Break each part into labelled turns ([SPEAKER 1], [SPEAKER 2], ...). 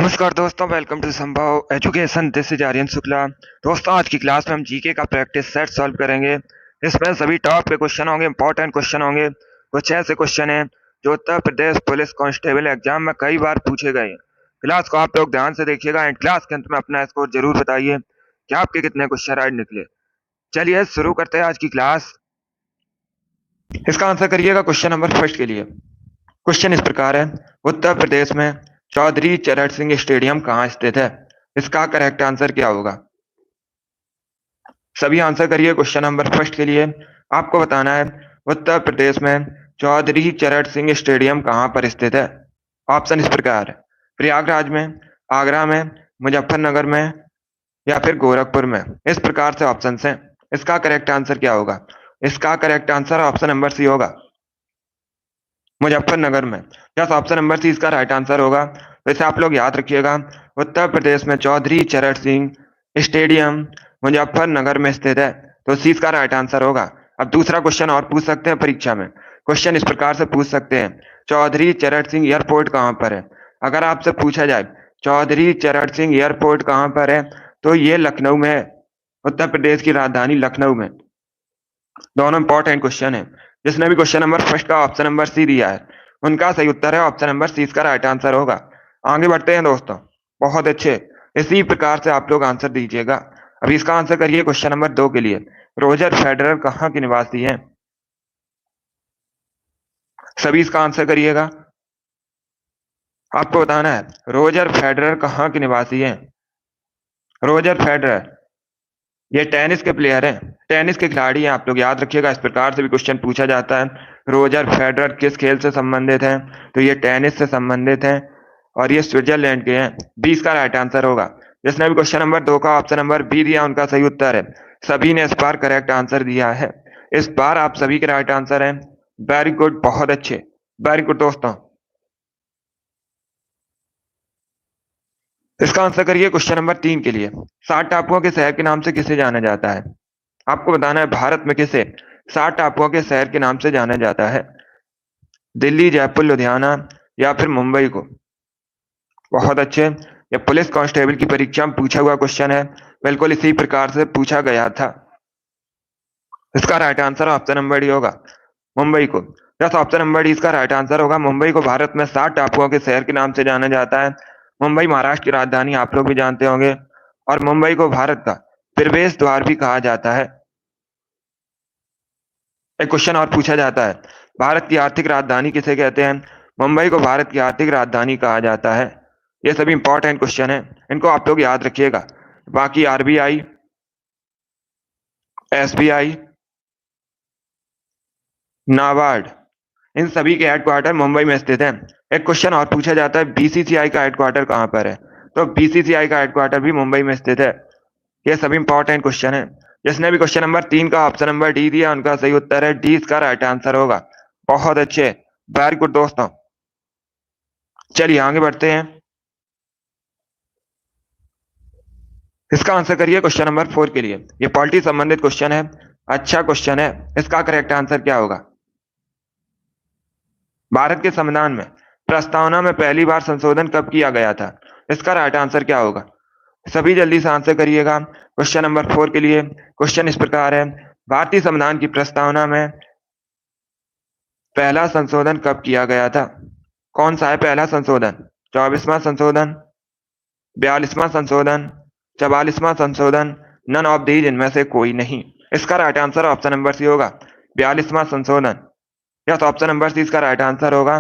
[SPEAKER 1] नमस्कार दोस्तों, welcome to Sambhav education. This is Aryan Shukla. दोस्तों, आज की क्लास में हम जीके का प्रैक्टिस सेट सॉल्व करेंगे। इसमें सभी टॉप के क्वेश्चन होंगे, इंपॉर्टेंट क्वेश्चन होंगे। कुछ ऐसे क्वेश्चन हैं जो Uttar Pradesh police constable exam में कई बार पूछे गए हैं। क्लास को आप लोग ध्यान से देखिएगा एंड क्लास के अंत में अपना स्कोर जरूर बताइए कि आपके कितने क्वेश्चन राइट निकले। चलिए शुरू करते हैं आज की क्लास। इसका आंसर करिएगा क्वेश्चन नंबर फर्स्ट के लिए। क्वेश्चन इस प्रकार है, उत्तर प्रदेश में चौधरी चरण सिंह स्टेडियम कहाँ स्थित है? इसका करेक्ट आंसर क्या होगा? सभी आंसर करिए क्वेश्चन नंबर फर्स्ट के लिए। आपको बताना है उत्तर प्रदेश में चौधरी चरण सिंह स्टेडियम कहाँ पर स्थित है। ऑप्शन इस प्रकार है, प्रयागराज में, आगरा में, मुजफ्फरनगर में या फिर गोरखपुर में। इस प्रकार से ऑप्शन हैं। इसका करेक्ट आंसर क्या होगा? इसका correct answer option number C होगा, मुजफ्फरनगर में। यस, ऑप्शन नंबर सी इसका राइट आंसर होगा। तो इसे आप लोग याद रखिएगा, उत्तर प्रदेश में चौधरी चरण सिंह स्टेडियम मुजफ्फरनगर में स्थित है। तो सी इसका राइट आंसर होगा। अब दूसरा क्वेश्चन और पूछ सकते हैं परीक्षा में। क्वेश्चन इस प्रकार से पूछ सकते हैं, चौधरी चरण सिंह एयरपोर्ट कहाँ पर है? अगर आपसे पूछा जाए चौधरी चरण सिंह एयरपोर्ट कहाँ पर है, तो ये लखनऊ में है, उत्तर प्रदेश की राजधानी लखनऊ में। दोनों इंपॉर्टेंट क्वेश्चन है। जिसने भी क्वेश्चन नंबर फर्स्ट का ऑप्शन नंबर सी दिया है, उनका सही उत्तर है ऑप्शन नंबर सी इसका राइट आंसर होगा। आगे बढ़ते हैं दोस्तों, बहुत अच्छे। इसी प्रकार से आप लोग आंसर दीजिएगा। अभी इसका आंसर करिए क्वेश्चन नंबर 2 के लिए। रोजर फेडरर कहाँ के निवासी हैं? सभी इसका आंसर करिएगा। आपको बताना है रोजर फेडरर कहाँ के निवासी हैं। रोजर फेडरर ये टेनिस के प्लेयर हैं, टेनिस के खिलाड़ी हैं। आप लोग याद रखिएगा, इस प्रकार से भी क्वेश्चन पूछा जाता है। रोजर फेडरर किस खेल से संबंधित हैं? तो ये टेनिस से संबंधित हैं और ये स्विट्जरलैंड के हैं। 20 का राइट आंसर होगा। जिसने भी क्वेश्चन नंबर 2 का ऑप्शन नंबर बी दिया, उनका सही उत्तर है। सभी ने इस बार करेक्ट आंसर दिया है। इस बार आप सभी के राइट आंसर हैं। वेरी गुड, बहुत अच्छे, वेरी गुड दोस्तों। इसका आंसर करिए क्वेश्चन नंबर 3 के लिए। 7 टापुओं के शहर के नाम से किसे जाना जाता है? आपको बताना है भारत में किसे 7 टापुओं के शहर के नाम से जाना जाता है। दिल्ली, जयपुर, लुधियाना या फिर मुंबई को। बहुत अच्छे। ये पुलिस कांस्टेबल की परीक्षा में पूछा हुआ क्वेश्चन है, बिल्कुल इसी प्रकार से पूछा गया था। इसका right answer option number D होगा, मुंबई को। यस, ऑप्शन नंबर डी इसका राइट आंसर होगा। मुंबई को भारत में 7 टापुओं के शहर के नाम से जाना जाता है। मुंबई महाराष्ट्र की राजधानी आप लोग भी जानते होंगे, और मुंबई को भारत का प्रवेश द्वार भी कहा जाता है। एक क्वेश्चन और पूछा जाता है, भारत की आर्थिक राजधानी किसे कहते हैं? मुंबई को भारत की आर्थिक राजधानी कहा जाता है। ये सभी इंपॉर्टेंट क्वेश्चन है, इनको आप लोग याद रखिएगा। बाकी आरबीआई, एसबीआई, नाबार्ड, इन सभी के हेडक्वार्टर मुंबई में स्थित हैं। एक क्वेश्चन और पूछा जाता है, बीसीसीआई का हेडक्वार्टर कहाँ पर है? तो बीसीसीआई का हेडक्वार्टर भी मुंबई में स्थित है। ये सभी इंपॉर्टेंट क्वेश्चन है। जिसने भी क्वेश्चन नंबर 3 का ऑप्शन नंबर डी दिया, उनका सही उत्तर है डी इसका राइट आंसर होगा। बहुत अच्छे, वेरी गुड दोस्तों। चलिए आगे बढ़ते हैं। इसका आंसर करिए क्वेश्चन नंबर 4 के लिए। ये पॉलिटी संबंधित क्वेश्चन है, अच्छा क्वेश्चन है। इसका करेक्ट आंसर क्या होगा? भारत के संविधान में प्रस्तावना में पहली बार संशोधन कब किया गया था? इसका राइट आंसर क्या होगा? सभी जल्दी से आंसर करिएगा क्वेश्चन नंबर 4 के लिए। क्वेश्चन इस प्रकार है, भारतीय संविधान की प्रस्तावना में पहला संशोधन कब किया गया था? कौन सा है पहला संशोधन? 24वां संशोधन, 42वां संशोधन, 44वां संशोधन, नन ऑफ दीज, इनमें से कोई नहीं। इसका right answer option number C होगा, 42वां संशोधन। यस, ऑप्शन नंबर सी इसका राइट आंसर होगा।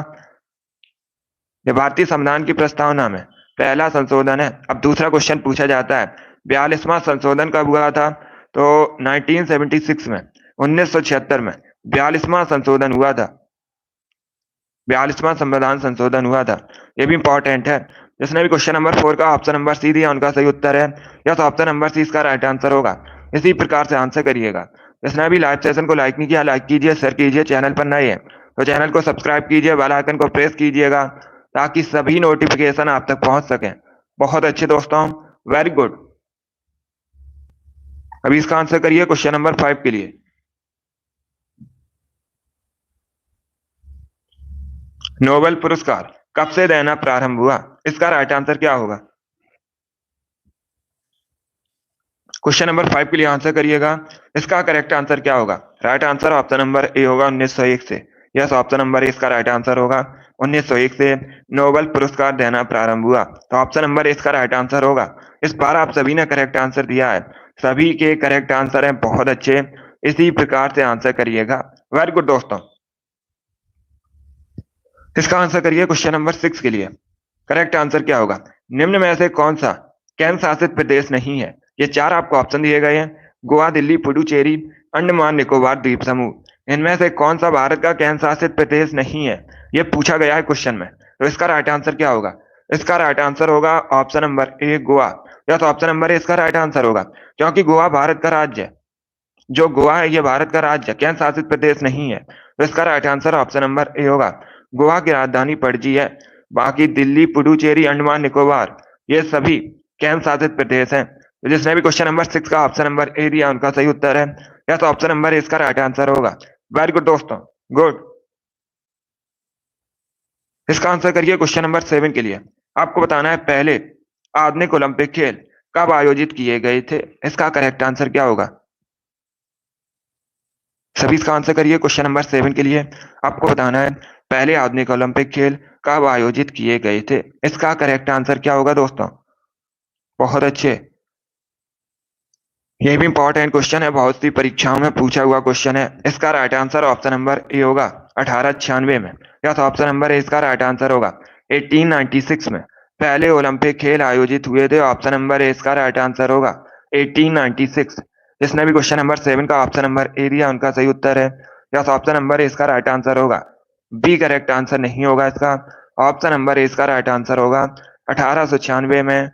[SPEAKER 1] ये भारतीय संविधान की प्रस्तावना में पहला संशोधन है। अब दूसरा क्वेश्चन पूछा जाता है, 42वां संशोधन कब हुआ था? तो 1976 में, 1976 में 42वां संशोधन हुआ था। 42वां संविधान संशोधन हुआ था। ये भी इंपॉर्टेंट है। जिसने भी क्वेश्चन नंबर 4 का ऑप्शन नंबर सी दिया, उनका सही उत्तर है यस, ऑप्शन नंबर सी इसका राइट आंसर होगा। इसी प्रकार से आंसर करिएगा। जिसने भी लाइव सेशन को लाइक नहीं किया, लाइक कीजिए, शेयर कीजिए। चैनल पर नए हैं तो चैनल को सब्सक्राइब कीजिए, बेल आइकन को प्रेस कीजिएगा ताकि सभी नोटिफिकेशन आप तक पहुंच सकें। बहुत अच्छे दोस्तों, वेरी गुड। अभी इसका आंसर करिए क्वेश्चन नंबर 5 के लिए। नोबेल पुरस्कार कब से रहना प्रारंभ हुआ? इसका राइट आंसर क्या होगा? क्वेश्चन नंबर 5 के लिए आंसर करिएगा। इसका करेक्ट आंसर क्या होगा? Right answer option number A होगा 1901 से। यस, ऑप्शन नंबर ए इसका राइट आंसर होगा। 1901 से नोबेल पुरस्कार देना प्रारंभ हुआ, तो ऑप्शन नंबर ए इसका राइट आंसर होगा। इस बार आप सभी ने करेक्ट आंसर दिया है, सभी के करेक्ट आंसर हैं, बहुत अच्छे। इसी प्रकार से आंसर करिएगा। वेरी गुड दोस्तों। इसका आंसर करिए क्वेश्चन नंबर 6 के लिए। करेक्ट आंसर क्या होगा? निम्न में से कौन सा केंद्र शासित प्रदेश नहीं है? ये 4 आपको ऑप्शन दिए गए हैं। गोवा, दिल्ली, पुडुचेरी, अंडमान निकोबार द्वीप समूह। इनमें से कौन सा भारत का केंद्र शासित प्रदेश नहीं है? ये पूछा गया है क्वेश्चन में। तो इसका राइट आंसर क्या होगा? इसका राइट आंसर होगा ऑप्शन नंबर ए गोवा। या तो ऑप्शन नंबर ए इसका राइट आंसर होगा, क्योंकि गोवा भारत का राज्य है। जो गोवा है ये भारत का राज्य, केंद्र शासित प्रदेश नहीं है। तो इसका right answer option number A होगा। गोवा की राजधानी पणजी है। बाकी दिल्ली, पुडुचेरी, अंडमान निकोबार ये सभी केंद्र शासित प्रदेश हैं। तो जिसने भी क्वेश्चन नंबर 6 का ऑप्शन नंबर ए दिया उनका सही उत्तर है। या तो ऑप्शन नंबर ए इसका राइट आंसर होगा। वेरी गुड दोस्तों, गुड। इसका आंसर करिए क्वेश्चन नंबर 7 के लिए। आपको बताना है पहले आधुनिक ओलंपिक खेल कब आयोजित किए गए थे? इसका करेक्ट आंसर क्या होगा? सभी इसका आंसर करिए क्वेश्चन नंबर 7 के लिए। आपको बताना है पहले आधुनिक ओलंपिक खेल कब आयोजित किए गए थे? इसका करेक्ट आंसर क्या होगा दोस्तों? बहुत अच्छे। ये भी इंपॉर्टेंट क्वेश्चन है, बहुत सी परीक्षाओं में पूछा हुआ क्वेश्चन है। इसका right answer option number A होगा 1896 में। या तो ऑप्शन नंबर ए इसका राइट आंसर होगा। 1896 में पहले ओलंपिक खेल आयोजित हुए थे। ऑप्शन नंबर ए इसका राइट आंसर होगा 1896। जिसने भी क्वेश्चन नंबर 7 का ऑप्शन नंबर ए दिया उनका सही उत्तर है। या तो ऑप्शन नंबर ए इसका राइट आंसर होगा। बी करेक्ट आंसर नहीं होगा इसका। ऑप्शन नंबर ए इसका राइट आंसर होगा। 1896 में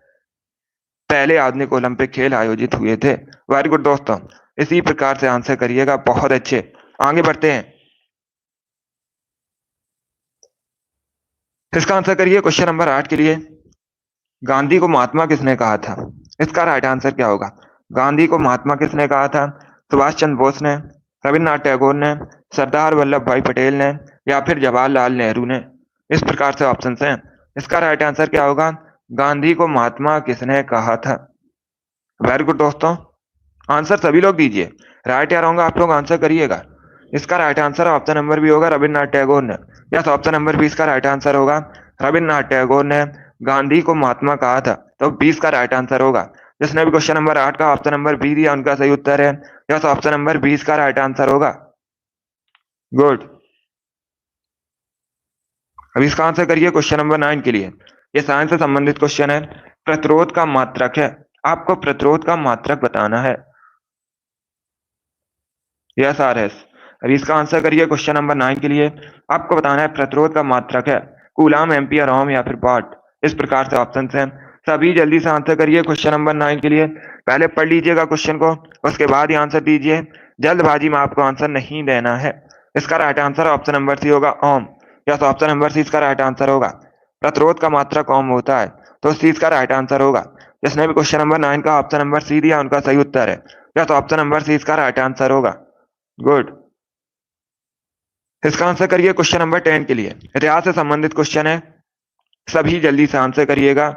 [SPEAKER 1] पहले आधुनिक ओलंपिक खेल आयोजित हुए थे। वेरी गुड दोस्तों, इसी प्रकार से आंसर करिएगा, बहुत अच्छे। आगे बढ़ते हैं। इसका आंसर करिए क्वेश्चन नंबर 8 के लिए। गांधी को महात्मा किसने कहा था? इसका राइट आंसर क्या होगा? गांधी को महात्मा किसने कहा था? सुभाष चंद्र बोस ने, रविन्द्रनाथ टैगोर ने, सरदार वल्लभ भाई पटेल ने, या फिर जवाहरलाल नेहरू ने? इस प्रकार से ऑप्शन हैं। इसका राइट आंसर क्या होगा? गांधी को महात्मा किसने कहा था? वेरी गुड दोस्तों, आंसर सभी लोग दीजिए। राइट या रॉन्ग आप लोग आंसर करिएगा। इसका right answer option number B होगा रविन्द्रनाथ टैगोर ने। यस, ऑप्शन नंबर 20 का राइट आंसर होगा। रविन्द्रनाथ टैगोर ने गांधी को महात्मा कहा था, तो 20 का राइट आंसर होगा। जिसने भी क्वेश्चन नंबर 8 का ऑप्शन नंबर बी दिया उनका सही उत्तर है। यस, ऑप्शन नंबर 20 का राइट आंसर होगा। गुड। अब इसका आंसर करिए क्वेश्चन नंबर 9 के लिए। ये साइंस से संबंधित क्वेश्चन है। प्रतिरोध का मात्रक है। आपको प्रतिरोध का मात्रक बताना है। Yes R S. अब इसका आंसर करिए क्वेश्चन नंबर 9 के लिए। आपको बताना है प्रतिरोध का मात्रक है कूलाम, एम्पियर, ओम या फिर वाट। इस प्रकार से ऑप्शन हैं। सभी जल्दी से आंसर करिए क्वेश्चन नंबर 9 के लिए। पहले पढ़ लीजिएगा क्वेश्चन को, उसके बाद ही आंसर दीजिए। जल्दबाजी में आपको आंसर नहीं देना है। इसका right answer option number C होगा ओम। या तो ऑप्शन नंबर सी इसका राइट आंसर होगा। प्रतिरोध का मात्रक ओम होता है, तो सी इसका राइट आंसर होगा। जिसने भी क्वेश्चन नंबर 9 का ऑप्शन नंबर सी दिया उनका सही उत्तर है। या तो ऑप्शन नंबर सी इसका राइट आंसर होगा। गुड। इसका आंसर करिए क्वेश्चन नंबर 10 के लिए। इतिहास से संबंधित क्वेश्चन है, सभी जल्दी से आंसर करिएगा।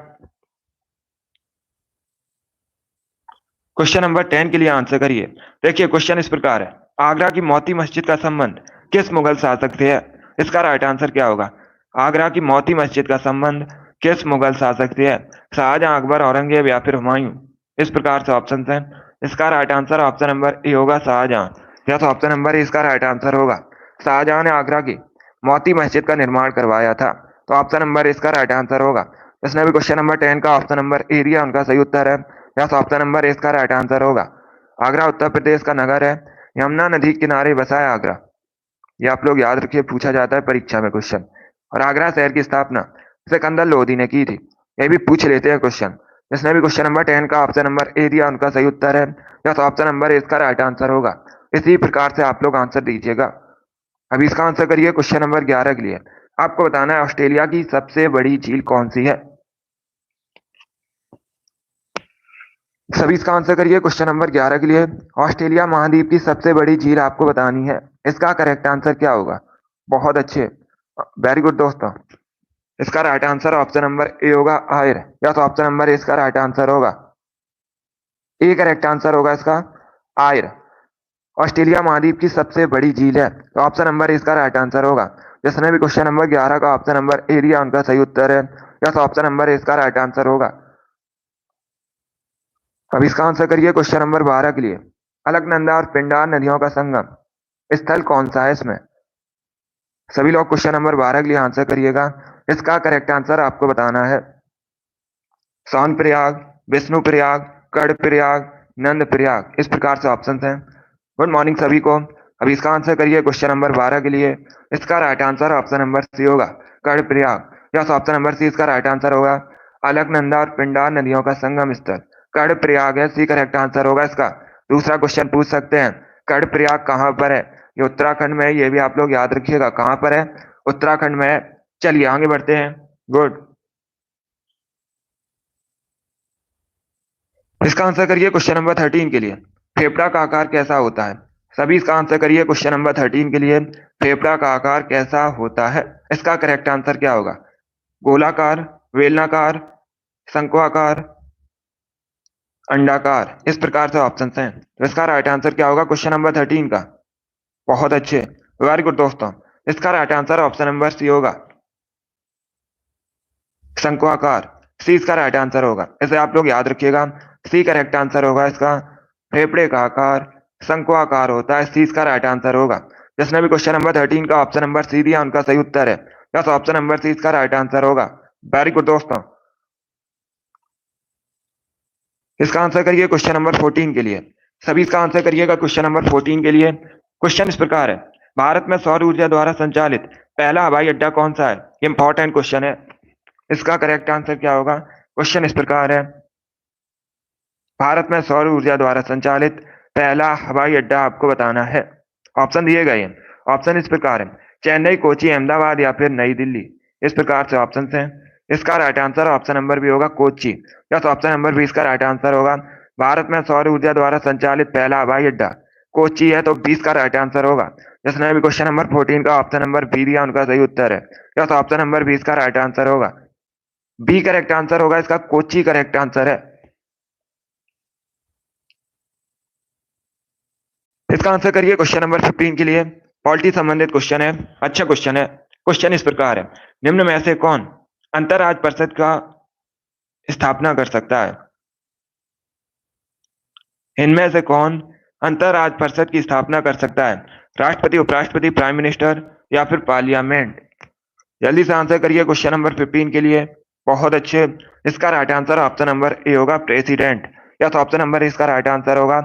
[SPEAKER 1] क्वेश्चन नंबर 10 के लिए आंसर करिए। देखिए क्वेश्चन इस प्रकार है। आगरा की मोती मस्जिद का संबंध किस मुगल शासक से है? इसका राइट आंसर क्या होगा? आगरा की मोती मस्जिद का संबंध किस मुगल शासक से है? शाहजहां, अकबर, औरंगजेब या फिर हुमायूं? इस प्रकार से ऑप्शन हैं। इसका right answer option number A होगा शाहजहां। या तो ऑप्शन नंबर ए इसका राइट आंसर होगा। शाहजहां ने आगरा की मोती मस्जिद का निर्माण करवाया था, तो ऑप्शन नंबर इसका राइट आंसर होगा। इसने भी क्वेश्चन नंबर 10 का ऑप्शन नंबर ए दिया उनका सही उत्तर है। या तो ऑप्शन नंबर ए इसका राइट आंसर होगा। आगरा उत्तर प्रदेश का नगर है। यमुना नदी के किनारे बसा है आगरा। ये आप लोग याद रखिए, पूछा जाता है परीक्षा में क्वेश्चन। और आगरा शहर की स्थापना सिकंदर लोधी ने की थी। ये भी पूछ लेते हैं क्वेश्चन। जिसने भी क्वेश्चन नंबर 10 का ऑप्शन नंबर ए दिया उनका सही उत्तर है। या तो ऑप्शन नंबर ए इसका राइट आंसर होगा। इसी प्रकार से आप लोग आंसर दीजिएगा। अभी इसका आंसर करिए क्वेश्चन नंबर 11 के लिए। आपको बताना है ऑस्ट्रेलिया की सबसे बड़ी झील कौन सी है? सभी इसका आंसर करिए क्वेश्चन नंबर 11 के लिए। ऑस्ट्रेलिया महाद्वीप की सबसे बड़ी झील आपको बतानी है। इसका करेक्ट आंसर क्या होगा? बहुत अच्छे, वेरी गुड दोस्तों। इसका right answer option number A होगा आयर, या तो ऑप्शन नंबर ए इसका राइट आंसर होगा। ए करेक्ट आंसर होगा इसका आयर। ऑस्ट्रेलिया महाद्वीप की सबसे बड़ी झील है, तो ऑप्शन नंबर ए इसका राइट आंसर होगा। जिसने भी क्वेश्चन नंबर 11 का ऑप्शन नंबर ए दिया उनका सही उत्तर है, या तो ऑप्शन नंबर ए इसका राइट आंसर होगा। अब इसका आंसर करिए क्वेश्चन नंबर 12 के लिए। अलकनंदा और पिंडार नदियों का संगम स्थल कौन सा है इसमें? सभी लोग क्वेश्चन नंबर 12 के लिए आंसर करिएगा। इसका करेक्ट आंसर आपको बताना है सोनप्रयाग, विष्णुप्रयाग, कर्णप्रयाग, नंदप्रयाग, इस प्रकार से ऑप्शन हैं। गुड मॉर्निंग सभी को। अभी इसका आंसर करिए क्वेश्चन नंबर 12 के लिए। इसका right answer option number C होगा कर्णप्रयाग, या ऑप्शन नंबर सी इसका राइट आंसर होगा। अलकनंदा और पिंडार नदियों का संगम स्थल कर्णप्रयाग है, सी करेक्ट आंसर होगा इसका। दूसरा क्वेश्चन पूछ सकते हैं कर्णप्रयाग कहाँ पर है? ये उत्तराखंड में है, ये भी आप लोग याद रखिएगा कहाँ पर है, उत्तराखंड में है। चलिए आगे बढ़ते हैं। गुड। इसका आंसर करिए क्वेश्चन नंबर 13 के लिए। फेफड़ा का आकार कैसा होता है? सभी इसका आंसर करिए क्वेश्चन नंबर 13 के लिए। फेफड़ा का आकार कैसा होता है? इसका करेक्ट आंसर क्या होगा? गोलाकार, बेलनाकार, शंक्वाकार, अंडाकार, इस प्रकार से ऑप्शन हैं। तो इसका राइट आंसर क्या होगा क्वेश्चन नंबर 13 का? बहुत अच्छे, वेरी गुड दोस्तों। इसका right answer option number C होगा शंक्वाकार, सी इसका राइट आंसर होगा। इसे आप लोग याद रखिएगा, सी करेक्ट आंसर होगा इसका। फेफड़े का आकार शंक्वाकार होता है, सी इसका राइट आंसर होगा। जिसने भी क्वेश्चन नंबर 13 का ऑप्शन नंबर सी दिया उनका सही उत्तर है, या तो ऑप्शन नंबर सी इसका राइट आंसर होगा। वेरी गुड दोस्तों। इसका आंसर करिए क्वेश्चन नंबर 14 के लिए। सभी इसका आंसर करिएगा क्वेश्चन नंबर 14 के लिए। क्वेश्चन इस प्रकार है, भारत में सौर ऊर्जा द्वारा संचालित पहला हवाई अड्डा कौन सा है? इंपॉर्टेंट क्वेश्चन है। इसका करेक्ट आंसर क्या होगा? क्वेश्चन इस प्रकार है, भारत में सौर ऊर्जा द्वारा संचालित पहला हवाई अड्डा आपको बताना है। ऑप्शन दिए गए हैं। ऑप्शन इस प्रकार है, चेन्नई, कोची, अहमदाबाद या फिर नई दिल्ली, इस प्रकार से ऑप्शन हैं। इसका राइट आंसर ऑप्शन नंबर भी होगा कोची, या तो ऑप्शन नंबर बी इसका राइट आंसर होगा। भारत में सौर ऊर्जा द्वारा संचालित पहला हवाई अड्डा कोची है, तो 20 का राइट आंसर होगा। जिसने भी क्वेश्चन नंबर 14 का ऑप्शन नंबर बी दिया उनका सही उत्तर है, या तो ऑप्शन नंबर 20 का राइट आंसर होगा। बी करेक्ट आंसर होगा इसका, कोची करेक्ट आंसर है। इसका आंसर करिए क्वेश्चन नंबर 15 के लिए। पॉलिटी संबंधित क्वेश्चन है, अच्छा क्वेश्चन है। क्वेश्चन इस प्रकार है, निम्न में से कौन अंतरराज्य परिषद का स्थापना कर सकता है? इनमें से कौन अंतरराज्य परिषद की स्थापना कर सकता है? राष्ट्रपति, उपराष्ट्रपति, प्राइम मिनिस्टर या फिर पार्लियामेंट? जल्दी से आंसर करिए क्वेश्चन नंबर 15 के लिए। बहुत अच्छे। इसका right answer option number A होगा प्रेसिडेंट, या तो ऑप्शन नंबर इसका राइट आंसर होगा।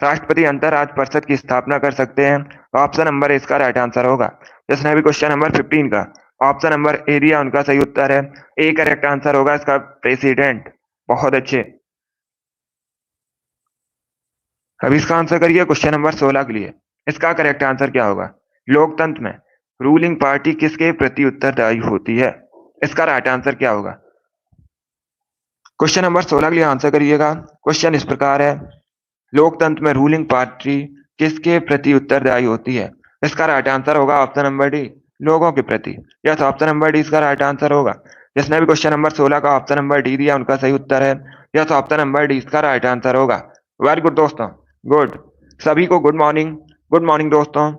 [SPEAKER 1] राष्ट्रपति अंतरराज्य परिषद की स्थापना कर सकते हैं, ऑप्शन नंबर इसका राइट आंसर होगा। जिसने भी क्वेश्चन नंबर 15 का ऑप्शन नंबर ए दिया उनका सही उत्तर है। ए करेक्ट आंसर होगा इसका प्रेसिडेंट। बहुत अच्छे। अब इसका आंसर करिए क्वेश्चन नंबर 16 के लिए। इसका करेक्ट आंसर क्या होगा? लोकतंत्र में रूलिंग पार्टी किसके प्रति उत्तरदायी होती है? इसका राइट आंसर क्या होगा? क्वेश्चन नंबर 16 के लिए आंसर करिएगा। क्वेश्चन इस प्रकार है, लोकतंत्र में रूलिंग पार्टी किसके प्रति उत्तरदायी होती है? इसका राइट आंसर होगा ऑप्शन नंबर डी, लोगों के प्रति, या तो ऑप्शन नंबर डी इसका राइट आंसर होगा। जिसने भी क्वेश्चन नंबर 16 का ऑप्शन नंबर डी दिया उनका सही उत्तर है, या तो ऑप्शन नंबर डी इसका राइट आंसर होगा। वेरी गुड दोस्तों, गुड। सभी को गुड मॉर्निंग। गुड मॉर्निंग दोस्तों।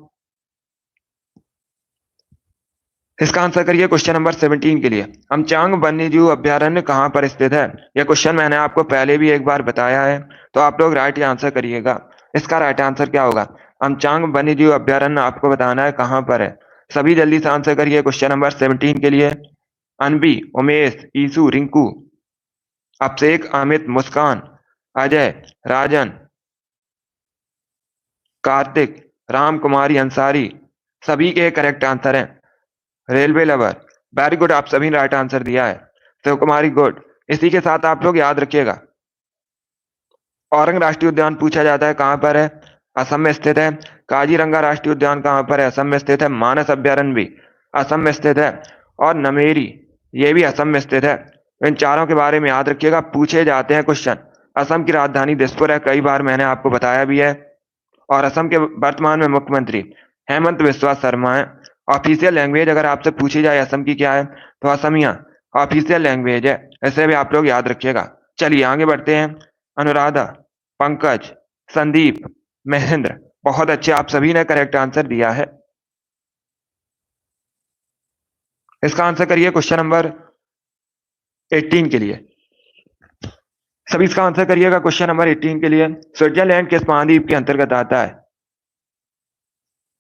[SPEAKER 1] इसका आंसर करिए क्वेश्चन नंबर 17 के लिए। अमचांग वन्यजीव अभ्यारण्य कहाँ पर स्थित है? यह क्वेश्चन मैंने आपको पहले भी एक बार बताया है, तो आप लोग राइट आंसर करिएगा। इसका राइट आंसर क्या होगा? अमचांग वन्यजीव अभ्यारण्य आपको बताना है कहाँ पर है। सभी जल्दी से आंसर करिए क्वेश्चन नंबर 17 के लिए। अनबी, उमेश, ईसु, रिंकू, अभिषेक, अमित, मुस्कान, अजय, राजन, कार्तिक, राम कुमारी अंसारी, सभी के करेक्ट आंसर हैं। रेलवे लवर, वेरी गुड, आप सभी ने राइट आंसर दिया है। शिव कुमारी, गुड। इसी के साथ आप लोग याद रखिएगा, औरंग राष्ट्रीय उद्यान पूछा जाता है कहाँ पर है? असम में स्थित है। काजीरंगा राष्ट्रीय उद्यान कहाँ पर है? असम में स्थित है। मानस अभ्यारण्य भी असम में स्थित है, और नमेरी ये भी असम में स्थित है। इन चारों के बारे में याद रखिएगा, पूछे जाते हैं क्वेश्चन। असम की राजधानी दिसपुर है, कई बार मैंने आपको बताया भी है। और असम के वर्तमान में मुख्यमंत्री हेमंत बिस्वा शर्मा है। ऑफिशियल लैंग्वेज अगर आपसे पूछी जाए असम की क्या है, तो असमिया ऑफिशियल लैंग्वेज है। ऐसे भी आप लोग याद रखिएगा। चलिए आगे बढ़ते हैं। अनुराधा, पंकज, संदीप, महेंद्र, बहुत अच्छे, आप सभी ने करेक्ट आंसर दिया है। इसका आंसर करिए क्वेश्चन नंबर 18 के लिए। सभी इसका आंसर करिएगा क्वेश्चन नंबर 18 के लिए। स्विट्जरलैंड किस महाद्वीप के अंतर्गत आता है?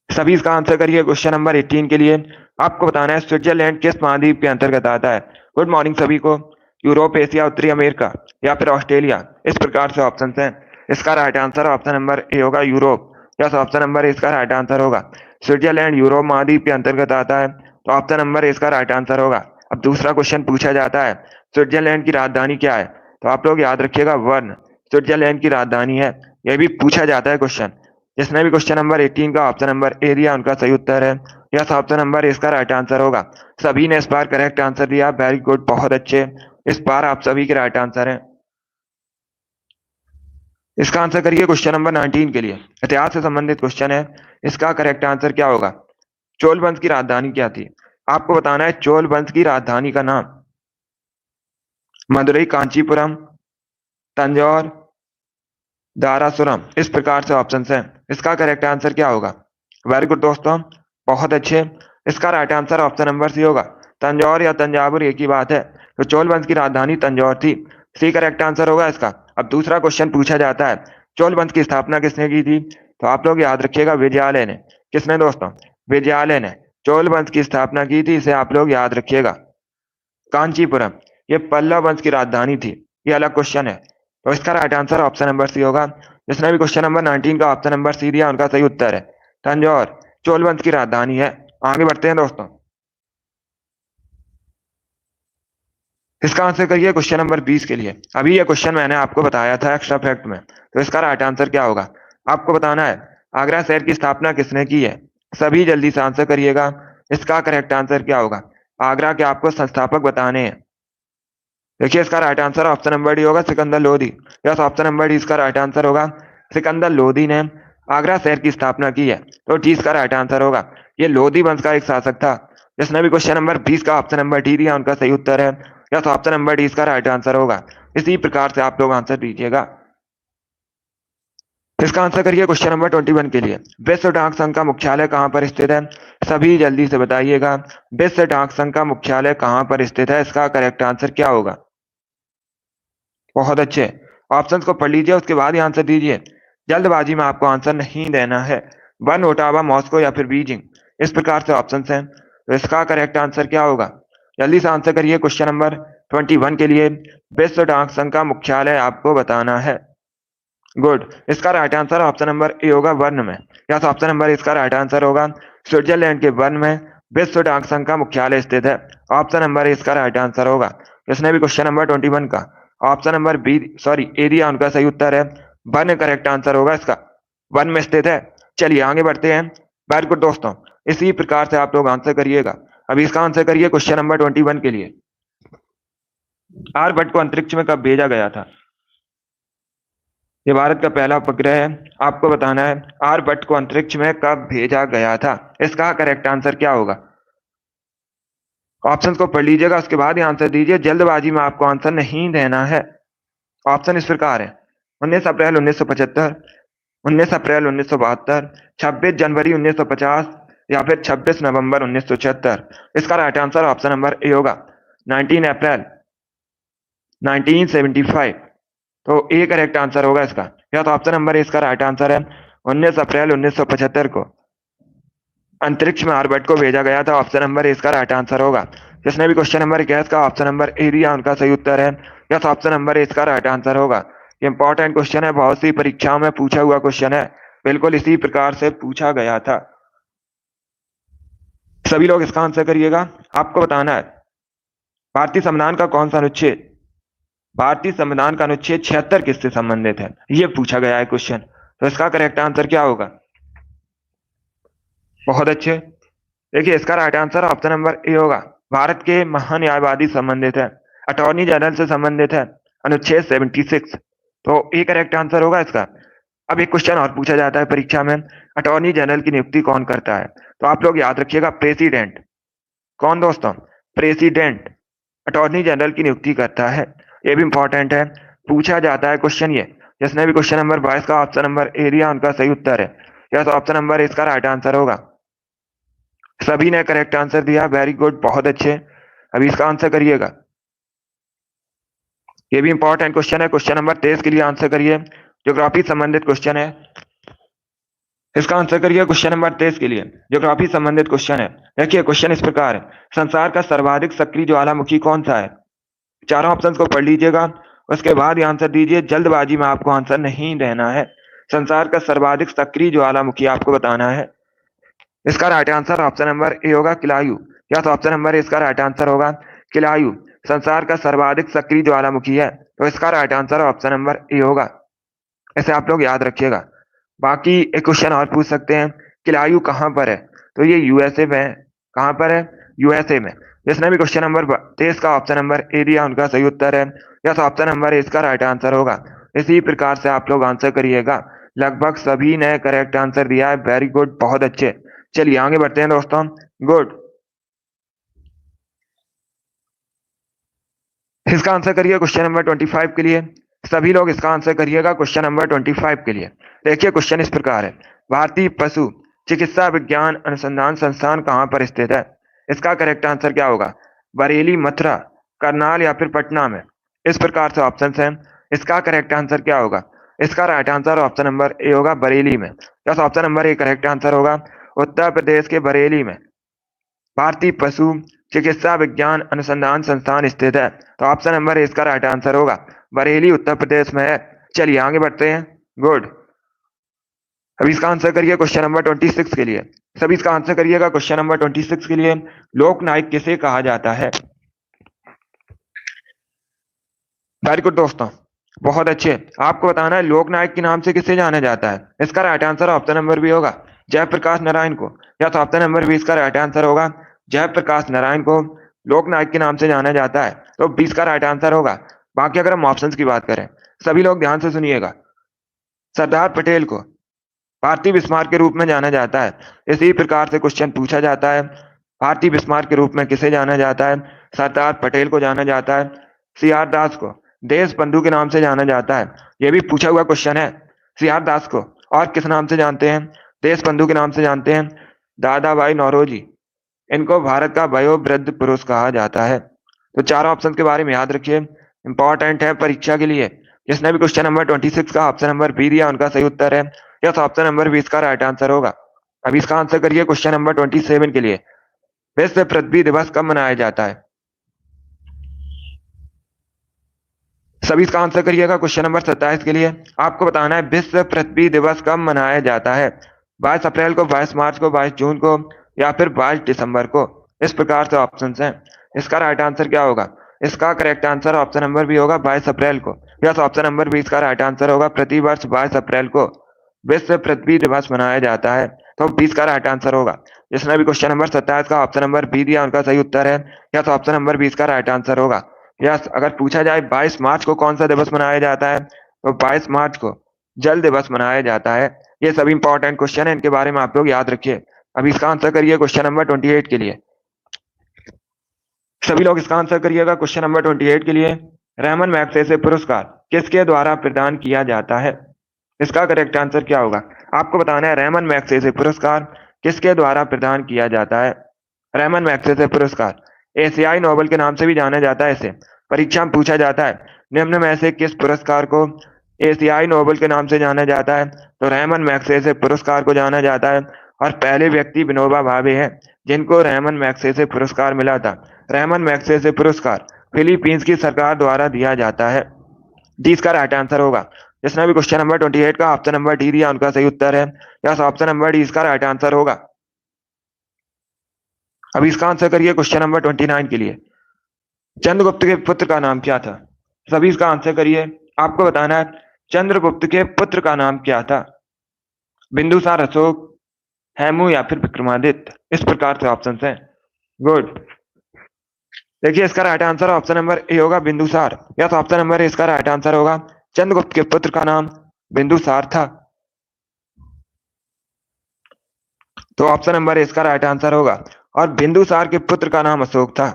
[SPEAKER 1] सभी इसका आंसर करिए क्वेश्चन नंबर 18 के लिए। आपको बताना है स्विट्जरलैंड किस महाद्वीप के अंतर्गत आता है। गुड मॉर्निंग सभी को। यूरोप, एशिया, उत्तरी अमेरिका या फिर ऑस्ट्रेलिया, इस प्रकार से ऑप्शन हैं। इसका right answer option number A होगा, Europe. Yes, option number A इसका राइट आंसर होगा। स्विट्जरलैंड यूरोप महाद्वीप के अंतर्गत आता है, तो ऑप्शन नंबर ए इसका राइट आंसर होगा। अब दूसरा क्वेश्चन पूछा जाता है, स्विट्जरलैंड की राजधानी क्या है? तो आप लोग याद रखिएगा, वर्न स्विट्जरलैंड की राजधानी है। यह भी पूछा जाता है क्वेश्चन। जिसने भी क्वेश्चन नंबर 18 का ऑप्शन नंबर ए दिया, उनका सही उत्तर है यस, ऑप्शन नंबर इसका राइट आंसर होगा। सभी ने इस बार करेक्ट आंसर दिया, वेरी गुड, बहुत अच्छे। इस बार आप सभी के राइट आंसर हैं। इसका आंसर करिए क्वेश्चन नंबर 19 के लिए। इतिहास से संबंधित क्वेश्चन है। इसका करेक्ट आंसर क्या होगा? चोल वंश की राजधानी क्या थी? आपको बताना है चोल वंश की राजधानी का नाम। मदुरई, कांचीपुरम, तंजौर, दारासुरम, इस प्रकार से ऑप्शन हैं। इसका करेक्ट आंसर क्या होगा? वेरी गुड दोस्तों, बहुत अच्छे। इसका right answer option number C होगा। तंजौर या तंजावुर एक ही बात है। तो चोल वंश की राजधानी तंजौर थी। सी करेक्ट आंसर होगा इसका। अब दूसरा क्वेश्चन पूछा जाता है, चोल वंश की स्थापना किसने की थी? तो आप लोग याद रखिएगा, विजयालय ने। किसने दोस्तों? विजयालय ने चोल वंश की स्थापना की थी, इसे आप लोग याद रखिएगा। कांचीपुरम, ये पल्लव वंश की राजधानी थी। ये अलग क्वेश्चन है, तो इसका right answer option number C होगा। जिसने भी क्वेश्चन नंबर 19 का ऑप्शन नंबर सी दिया, उनका सही उत्तर है तंजौर चोल वंश की राजधानी है। आगे बढ़ते हैं दोस्तों। इसका आंसर करिए क्वेश्चन नंबर 20 के लिए। अभी ये क्वेश्चन मैंने आपको बताया था एक्स्ट्रा फैक्ट में, तो इसका राइट आंसर क्या होगा? आपको बताना है आगरा शहर की स्थापना किसने की है। सभी जल्दी से आंसर करिएगा। इसका करेक्ट आंसर क्या होगा? आगरा के आपको संस्थापक बताने हैं। देखिए, इसका right answer option number D होगा, Sikandar Lodhi. Yes, option number D इसका राइट आंसर होगा। सिकंदर लोधी ने आगरा शहर की स्थापना की है, तो डी इसका राइट आंसर होगा। ये लोधी वंश का एक शासक था। जिसने भी क्वेश्चन नंबर 20 का ऑप्शन नंबर डी दिया, उनका सही उत्तर है यस, ऑप्शन नंबर डी इसका राइट आंसर होगा। इसी प्रकार से आप लोग आंसर दीजिएगा। इसका आंसर करिए क्वेश्चन नंबर 21 के लिए। विश्व डाक संघ का मुख्यालय कहाँ पर स्थित है? सभी जल्दी से बताइएगा। विश्व डाक संघ का मुख्यालय कहाँ पर स्थित है? इसका करेक्ट आंसर क्या होगा? बहुत अच्छे, ऑप्शंस को पढ़ लीजिए, उसके बाद ही आंसर दीजिए। जल्दबाजी में आपको आंसर नहीं देना है। बर्न, ओटावा, मॉस्को या फिर बीजिंग, इस प्रकार से ऑप्शंस हैं। तो इसका करेक्ट आंसर क्या होगा? जल्दी से आंसर करिए क्वेश्चन नंबर 21 के लिए। विश्व डाक संघ का मुख्यालय आपको बताना है। गुड, इसका right answer option number A होगा, बर्न में। यस, ऑप्शन नंबर इसका राइट आंसर होगा। स्विट्जरलैंड के बर्न में विश्व डाक संघ का मुख्यालय स्थित है। ऑप्शन नंबर इसका राइट आंसर होगा। जिसने भी क्वेश्चन नंबर 21 का ऑप्शन नंबर बी सॉरी ए दिया, उनका सही उत्तर है बर्न, करेक्ट आंसर होगा इसका। बर्न में स्थित है। चलिए आगे बढ़ते हैं। वेरी गुड दोस्तों, इसी प्रकार से आप लोग आंसर करिएगा। अभी इसका आंसर करिए क्वेश्चन नंबर 21 के लिए। आर्यभट्ट को अंतरिक्ष में कब भेजा गया था? ये भारत का पहला उपग्रह है। आपको बताना है आर्यभट्ट को अंतरिक्ष में कब भेजा गया था। इसका करेक्ट आंसर क्या होगा? ऑप्शन को पढ़ लीजिएगा, उसके बाद ही आंसर दीजिए। जल्दबाजी में आपको आंसर नहीं देना है। ऑप्शन इस प्रकार है: 19 अप्रैल 1975, 19 अप्रैल 1972, 26 जनवरी 1950 या फिर 26 नवंबर 1976। इसका right answer option number A होगा, 19 अप्रैल 1975। तो ए करेक्ट आंसर होगा इसका। या तो ऑप्शन नंबर इसका राइट आंसर है। 19 अप्रैल 1975 को अंतरिक्ष में आर्यभट्ट को भेजा गया था। ऑप्शन नंबर इसका राइट आंसर होगा। जिसने भी क्वेश्चन नंबर 21 का ऑप्शन नंबर ए दिया, उनका सही उत्तर है यस, ऑप्शन नंबर इसका राइट आंसर होगा। इंपॉर्टेंट क्वेश्चन है, बहुत सी परीक्षाओं में पूछा हुआ क्वेश्चन है। बिल्कुल इसी प्रकार से पूछा गया था। सभी लोग इसका आंसर करिएगा। आपको बताना है भारतीय संविधान का कौन सा अनुच्छेद, भारतीय संविधान का अनुच्छेद 76 किससे संबंधित है? ये पूछा गया है क्वेश्चन। तो इसका करेक्ट आंसर क्या होगा? बहुत अच्छे, देखिए इसका right answer option number A होगा, भारत के महान्यायवादी संबंधित है, अटॉर्नी जनरल से संबंधित है, अनुच्छेद 76। तो ए करेक्ट आंसर होगा इसका। अब एक क्वेश्चन और पूछा जाता है परीक्षा में, अटॉर्नी जनरल की नियुक्ति कौन करता है? तो आप लोग याद रखिएगा, प्रेसिडेंट। कौन दोस्तों? प्रेसिडेंट अटॉर्नी जनरल की नियुक्ति करता है। ये भी इंपॉर्टेंट है, पूछा जाता है क्वेश्चन ये। जिसने भी क्वेश्चन नंबर 22 का ऑप्शन नंबर ए दिया उनका सही उत्तर है। यस, ऑप्शन नंबर ए इसका राइट आंसर होगा। सभी ने करेक्ट आंसर दिया, वेरी गुड, बहुत अच्छे। अभी इसका आंसर करिएगा। ये भी इंपॉर्टेंट क्वेश्चन है, क्वेश्चन नंबर 23 के लिए आंसर करिए। ज्योग्राफी संबंधित क्वेश्चन है, इसका आंसर करिए क्वेश्चन नंबर 23 के लिए। ज्योग्राफी संबंधित क्वेश्चन है। देखिए क्वेश्चन इस प्रकार है, संसार का सर्वाधिक सक्रिय ज्वालामुखी कौन सा है? चारों ऑप्शंस को पढ़ लीजिएगा, उसके बाद ही आंसर दीजिए। जल्दबाजी में आपको आंसर नहीं देना है। संसार का सर्वाधिक सक्रिय ज्वालामुखी आपको बताना है। इसका right answer option number A होगा, किलायु। या तो ऑप्शन नंबर ए इसका राइट आंसर होगा, किलायु संसार का सर्वाधिक सक्रिय ज्वालामुखी है, तो इसका right answer option number A होगा। ऐसे आप लोग याद रखिएगा। बाकी एक क्वेश्चन और पूछ सकते हैं, किलायु कहाँ पर है? तो ये यूएसए में है। कहाँ पर है? यूएसए में। जिसने भी क्वेश्चन नंबर 23 का ऑप्शन नंबर ए दिया उनका सही उत्तर है। यस, ऑप्शन नंबर ए इसका राइट आंसर होगा। इसी प्रकार से आप लोग आंसर करिएगा। लगभग सभी ने करेक्ट आंसर दिया है, वेरी गुड, बहुत अच्छे। चलिए आगे बढ़ते हैं दोस्तों। गुड, इसका आंसर करिए क्वेश्चन नंबर 25 के लिए। सभी लोग इसका आंसर करिएगा क्वेश्चन नंबर 25 के लिए। देखिए क्वेश्चन इस प्रकार है, भारतीय पशु चिकित्सा विज्ञान अनुसंधान संस्थान कहाँ पर स्थित है? इसका करेक्ट आंसर क्या होगा? बरेली, मथुरा, करनाल या फिर पटना में। इस प्रकार से ऑप्शन हैं। इसका करेक्ट आंसर क्या होगा? इसका right answer option number A होगा, बरेली में। Yes, option number A correct answer होगा। उत्तर प्रदेश के बरेली में भारतीय पशु चिकित्सा विज्ञान अनुसंधान संस्थान स्थित है, तो ऑप्शन नंबर इसका राइट आंसर होगा, बरेली उत्तर प्रदेश में है। चलिए आगे बढ़ते हैं। गुड, अभी इसका आंसर करिए क्वेश्चन नंबर 26 के लिए। सभी इसका आंसर करिएगा क्वेश्चन नंबर 26 के लिए। लोकनायक किसे कहा जाता है? वेरी गुड दोस्तों, बहुत अच्छे। आपको बताना है लोकनायक के नाम से किसे जाना जाता है। इसका right answer option number B होगा, जयप्रकाश नारायण को। या तो ऑप्शन नंबर बी इसका राइट आंसर होगा, जयप्रकाश नारायण को लोकनायक के नाम से जाना जाता है, तो 20 का राइट आंसर होगा। बाकी अगर हम ऑप्शंस की बात करें, सभी लोग ध्यान से सुनिएगा। सरदार पटेल को भारतीय बिस्मार्क के रूप में जाना जाता है। इसी प्रकार से क्वेश्चन पूछा जाता है, भारतीय बिस्मार्क के रूप में किसे जाना जाता है? सरदार पटेल को जाना जाता है। सी आर दास को देश बंधु के नाम से जाना जाता है। यह भी पूछा हुआ क्वेश्चन है। सी आर दास को और किस नाम से जानते हैं? देश बंधु के नाम से जानते हैं। दादा भाई नौरोजी, इनको भारत का वयोवृद्ध पुरुष कहा जाता है। तो चारों ऑप्शन के बारे में याद रखिए, इंपॉर्टेंट है परीक्षा के लिए। जिसने भी क्वेश्चन नंबर 26 का ऑप्शन नंबर बी दिया उनका सही उत्तर है। यस, ऑप्शन नंबर बी इसका राइट आंसर होगा। अब इसका आंसर करिए क्वेश्चन नंबर 27 के लिए। विश्व पृथ्वी दिवस कब मनाया जाता है? सभी इसका आंसर करिएगा क्वेश्चन नंबर 27 के लिए। आपको बताना है विश्व पृथ्वी दिवस कब मनाया जाता है। 22 अप्रैल को, 22 मार्च को, 22 जून को या फिर 22 दिसंबर को। इस प्रकार से ऑप्शन हैं। इसका राइट आंसर क्या होगा? इसका correct answer option number B होगा, 22 अप्रैल को। यस, ऑप्शन नंबर बी इसका राइट आंसर होगा। प्रतिवर्ष 22 अप्रैल को विश्व पृथ्वी दिवस मनाया जाता है, तो 20 का राइट आंसर होगा। जिसने भी क्वेश्चन नंबर 27 का ऑप्शन नंबर बी दिया उनका सही उत्तर है। यस, ऑप्शन नंबर 20 का राइट आंसर होगा। यस, अगर पूछा जाए 22 मार्च को कौन सा दिवस मनाया जाता है, तो 22 मार्च को जल दिवस मनाया जाता है। ये सभी इंपॉर्टेंट क्वेश्चन है, इनके बारे में आप लोग याद रखिए। अब इसका आंसर करिए क्वेश्चन नंबर 28 के लिए। सभी लोग इसका आंसर करिएगा क्वेश्चन नंबर 28 के लिए। रहमान मैग्सेसे पुरस्कार किसके द्वारा प्रदान किया जाता है? इसका करेक्ट आंसर क्या होगा? आपको बताना है रहमान मैग्सेसे पुरस्कार किसके द्वारा प्रदान किया जाता है। रहमान मैग्सेसे पुरस्कार एशियाई नोबेल के नाम से भी जाना जाता है। इसे परीक्षा में पूछा जाता है, निम्न में से किस पुरस्कार को एशियाई नोबेल के नाम से जाना जाता है? तो रहमान मैग्सेसे पुरस्कार को जाना जाता है। और पहले व्यक्ति विनोबा भावे हैं जिनको रहमान मैग्सेसे पुरस्कार मिला था। रहमान मैग्सेसे पुरस्कार फिलीपींस की सरकार द्वारा दिया जाता है। डी इसका राइट आंसर होगा। जिसने भी क्वेश्चन नंबर 28 का ऑप्शन नंबर डी दिया उनका सही उत्तर है। यस, ऑप्शन नंबर डी इसका राइट आंसर होगा। अभी इसका आंसर करिए क्वेश्चन नंबर 29 के लिए। चंद्रगुप्त के पुत्र का नाम क्या था? सभी इसका आंसर करिए। आपको बताना है चंद्रगुप्त के पुत्र का नाम क्या था। बिंदुसार, अशोक, हेमू या फिर विक्रमादित्य। इस प्रकार से ऑप्शन हैं। गुड, देखिए इसका right answer option number A होगा, Bindusar. Yes, option number A इसका राइट आंसर होगा। चंद्रगुप्त के पुत्र का नाम बिंदुसार था। तो ऑप्शन नंबर इसका राइट आंसर होगा। और बिंदुसार के पुत्र का नाम अशोक था,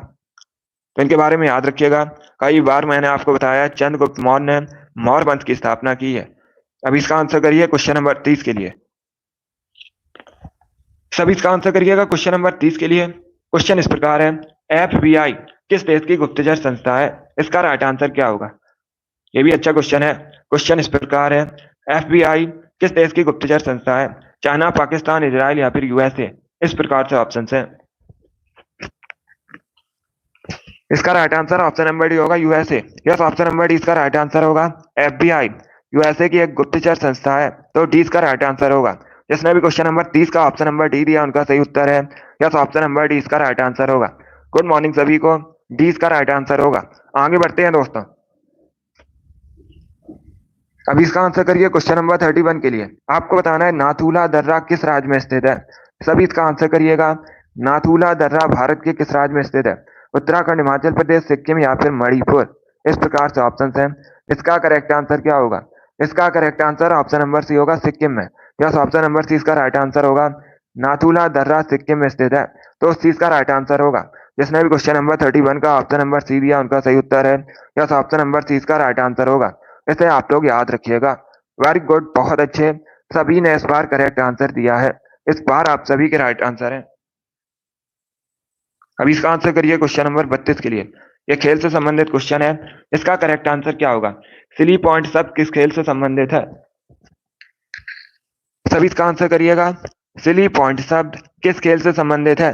[SPEAKER 1] तो इनके बारे में याद रखिएगा। कई बार मैंने आपको बताया चंद्रगुप्त मौर्य ने मौर्य वंश की स्थापना की है। अब इसका आंसर करिए क्वेश्चन नंबर 30 के लिए। सभी इसका आंसर करिएगा क्वेश्चन नंबर 30 के लिए। क्वेश्चन इस प्रकार है, एफबीआई किस देश की गुप्तचर संस्था है? इसका राइट आंसर क्या होगा? ये भी अच्छा क्वेश्चन है। क्वेश्चन इस प्रकार है, एफबीआई किस देश की गुप्तचर संस्था है? चाइना, पाकिस्तान, इजराइल या फिर यूएसए? इस प्रकार से ऑप्शन है। इसका right answer option number D होगा, USA. Yes, option number D इसका राइट आंसर होगा। एफबीआई यूएसए की एक गुप्तचर संस्था है, तो डी इसका राइट आंसर होगा। जिसने भी क्वेश्चन नंबर 30 का ऑप्शन नंबर डी दिया उनका सही उत्तर है। यस, ऑप्शन नंबर डी इसका राइट आंसर होगा। गुड मॉर्निंग सभी को, डी इसका राइट आंसर होगा। आगे बढ़ते हैं दोस्तों। अब इसका आंसर करिए क्वेश्चन नंबर 31 के लिए। आपको बताना है नाथुला दर्रा किस राज्य में स्थित है? सभी इसका आंसर करिएगा। नाथुला दर्रा भारत के किस राज्य में स्थित है? उत्तराखंड, हिमाचल प्रदेश, सिक्किम या फिर मणिपुर? इस प्रकार से ऑप्शन है। इसका करेक्ट आंसर क्या होगा? इसका correct answer option number C होगा, सिक्किम में। यस, ऑप्शन नंबर सी इसका राइट आंसर होगा। नाथुला दर्रा सिक्किम में स्थित है, तो सी इसका राइट आंसर होगा। जिसने भी क्वेश्चन नंबर 31 का ऑप्शन नंबर सी दिया उनका सही उत्तर है। यस, ऑप्शन नंबर सी इसका राइट आंसर होगा। इसे आप लोग याद रखिएगा। वेरी गुड, बहुत अच्छे। सभी ने इस बार करेक्ट आंसर दिया है। इस बार आप सभी के राइट आंसर हैं। अब इसका आंसर करिए क्वेश्चन नंबर 32 के लिए। यह खेल से संबंधित क्वेश्चन है। इसका करेक्ट आंसर क्या होगा? सिली पॉइंट शब्द किस खेल से संबंधित है? सभी इसका आंसर करिएगा। सिली पॉइंट शब्द किस खेल से संबंधित है?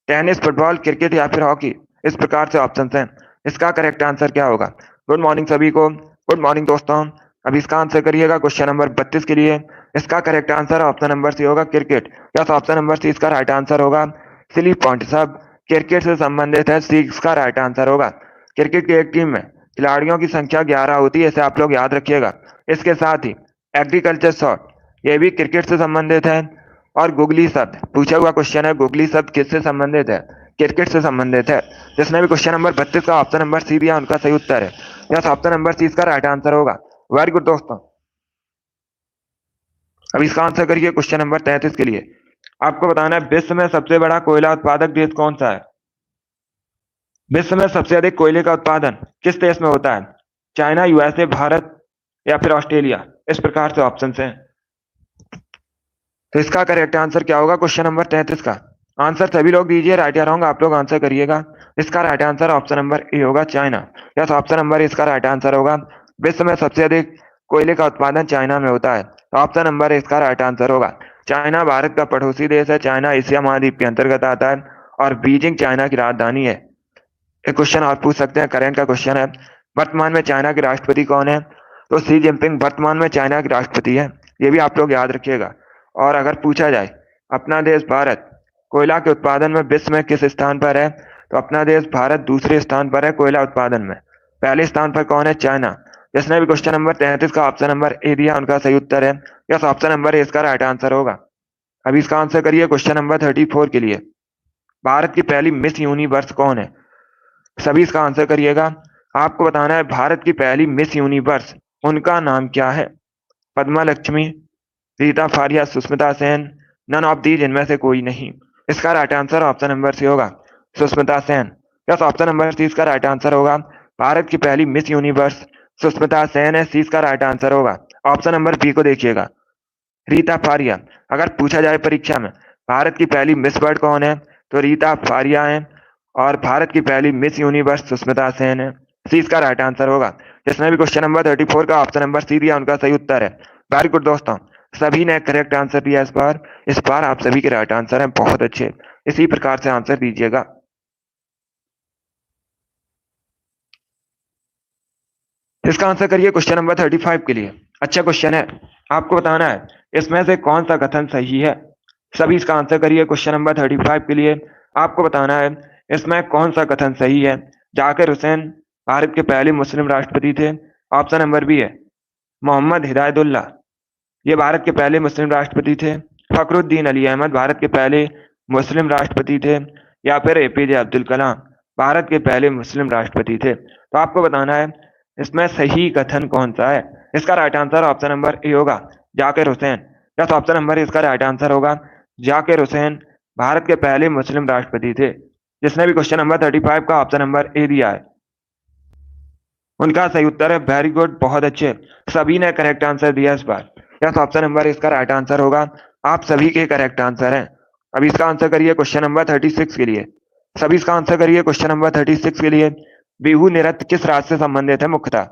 [SPEAKER 1] टेनिस, फुटबॉल, क्रिकेट या फिर हॉकी? इस प्रकार से ऑप्शन हैं। इसका करेक्ट आंसर क्या होगा? गुड मॉर्निंग सभी को, गुड मॉर्निंग दोस्तों। अब इसका आंसर करिएगा क्वेश्चन नंबर 32 के लिए। इसका correct answer option number C होगा, cricket. Yes, option number C इसका राइट आंसर होगा। सिली पॉइंट शब्द क्रिकेट से संबंधित है, सी इसका राइट आंसर होगा। क्रिकेट की एक टीम में खिलाड़ियों की संख्या 11 होती है, इसे आप लोग याद रखिएगा। इसके साथ ही एग्रीकल्चर शॉट, ये भी क्रिकेट से संबंधित है। और गुगली शब्द, पूछा हुआ क्वेश्चन है, गुगली शब्द किससे संबंधित है? क्रिकेट से संबंधित है। जिसने भी क्वेश्चन नंबर 32 का ऑप्शन नंबर सी दिया उनका सही उत्तर है। यस, ऑप्शन नंबर सी इसका राइट आंसर होगा। वेरी गुड दोस्तों। अब इसका आंसर करिए क्वेश्चन नंबर 33 के लिए। आपको बताना है विश्व में सबसे बड़ा कोयला उत्पादक देश कौन सा है? विश्व में सबसे अधिक कोयले का उत्पादन किस देश में होता है? चाइना, यूएसए, भारत या फिर ऑस्ट्रेलिया? इस प्रकार से ऑप्शन हैं। तो इसका करेक्ट आंसर क्या होगा क्वेश्चन नंबर 33 का? आंसर सभी लोग दीजिए, राइट या रॉन्ग आप लोग आंसर करिएगा। इसका right answer option number A होगा, चाइना। यस, ऑप्शन नंबर इसका राइट आंसर होगा। विश्व में सबसे अधिक कोयले का उत्पादन चाइना में होता है, तो ऑप्शन नंबर इसका राइट आंसर होगा। चाइना भारत का पड़ोसी देश है। चाइना एशिया महाद्वीप के अंतर्गत आता है और बीजिंग चाइना की राजधानी है। एक क्वेश्चन और पूछ सकते हैं, करेंट का क्वेश्चन है। वर्तमान में चाइना के राष्ट्रपति कौन है? तो शी जिनपिंग वर्तमान में चाइना के राष्ट्रपति है। ये भी आप लोग याद रखिएगा। और अगर पूछा जाए अपना देश भारत कोयला के उत्पादन में विश्व में किस स्थान पर है, तो अपना देश भारत दूसरे स्थान पर है कोयला उत्पादन में। पहले स्थान पर कौन है? चाइना। जिसने भी क्वेश्चन नंबर 33 का ऑप्शन नंबर ए दिया उनका सही उत्तर है। यस, ऑप्शन नंबर ए इसका राइट आंसर होगा। अभी इसका आंसर करिए क्वेश्चन नंबर 34 के लिए। भारत की पहली मिस यूनिवर्स कौन है? सभी इसका आंसर करिएगा। आपको बताना है भारत की पहली मिस यूनिवर्स, उनका नाम क्या है? Padma Lakshmi, Reita Faria, Sushmita Sen, none of these इनमें से कोई नहीं। इसका right answer option number C होगा, Sushmita Sen. Yes, option number C इसका राइट आंसर होगा। भारत की पहली मिस यूनिवर्स सुष्मिता सेन है, सी इसका राइट आंसर होगा। ऑप्शन नंबर बी को देखिएगा, रीता फारिया। अगर पूछा जाए परीक्षा में भारत की पहली मिस वर्ल्ड कौन है, तो रीता फारिया है। और भारत की पहली मिस यूनिवर्स सुष्मिता सेन है, सी इसका राइट आंसर होगा। जिसने भी क्वेश्चन नंबर 34 का ऑप्शन नंबर सी दिया उनका सही उत्तर है। वेरी गुड दोस्तों, सभी ने करेक्ट आंसर दिया इस बार। इस बार आप सभी के राइट आंसर हैं, बहुत अच्छे। इसी प्रकार से आंसर दीजिएगा। इसका आंसर करिए क्वेश्चन नंबर 35 के लिए। अच्छा क्वेश्चन है। आपको बताना है इसमें से कौन सा कथन सही है। सभी इसका आंसर करिए क्वेश्चन नंबर 35 के लिए। आपको बताना है इसमें कौन सा कथन सही है। जाकिर हुसैन भारत के पहले मुस्लिम राष्ट्रपति थे, ऑप्शन नंबर बी है। मोहम्मद हिदायतुल्लाह, ये भारत के पहले मुस्लिम राष्ट्रपति थे। फखरुद्दीन अली अहमद भारत के पहले मुस्लिम राष्ट्रपति थे। या फिर एपीजे अब्दुल कलाम भारत के पहले मुस्लिम राष्ट्रपति थे। तो आपको बताना है इसमें सही कथन कौन सा है। इसका right answer option number A होगा, Zakir Hussain. Yes, option number इसका राइट आंसर होगा, जाकिर हुसैन भारत के पहले मुस्लिम राष्ट्रपति थे। जिसने भी क्वेश्चन नंबर 35 का ऑप्शन नंबर ए दिया है उनका सही उत्तर है वेरी गुड, बहुत अच्छे। सभी ने करेक्ट आंसर दिया इस बार। यस, ऑप्शन नंबर इसका राइट आंसर होगा। आप सभी के करेक्ट आंसर हैं। अब इसका आंसर करिए क्वेश्चन नंबर 36 के लिए। सभी इसका आंसर करिए क्वेश्चन नंबर 36 के लिए। बिहू नृत्य किस राज्य से संबंधित है मुख्यतः?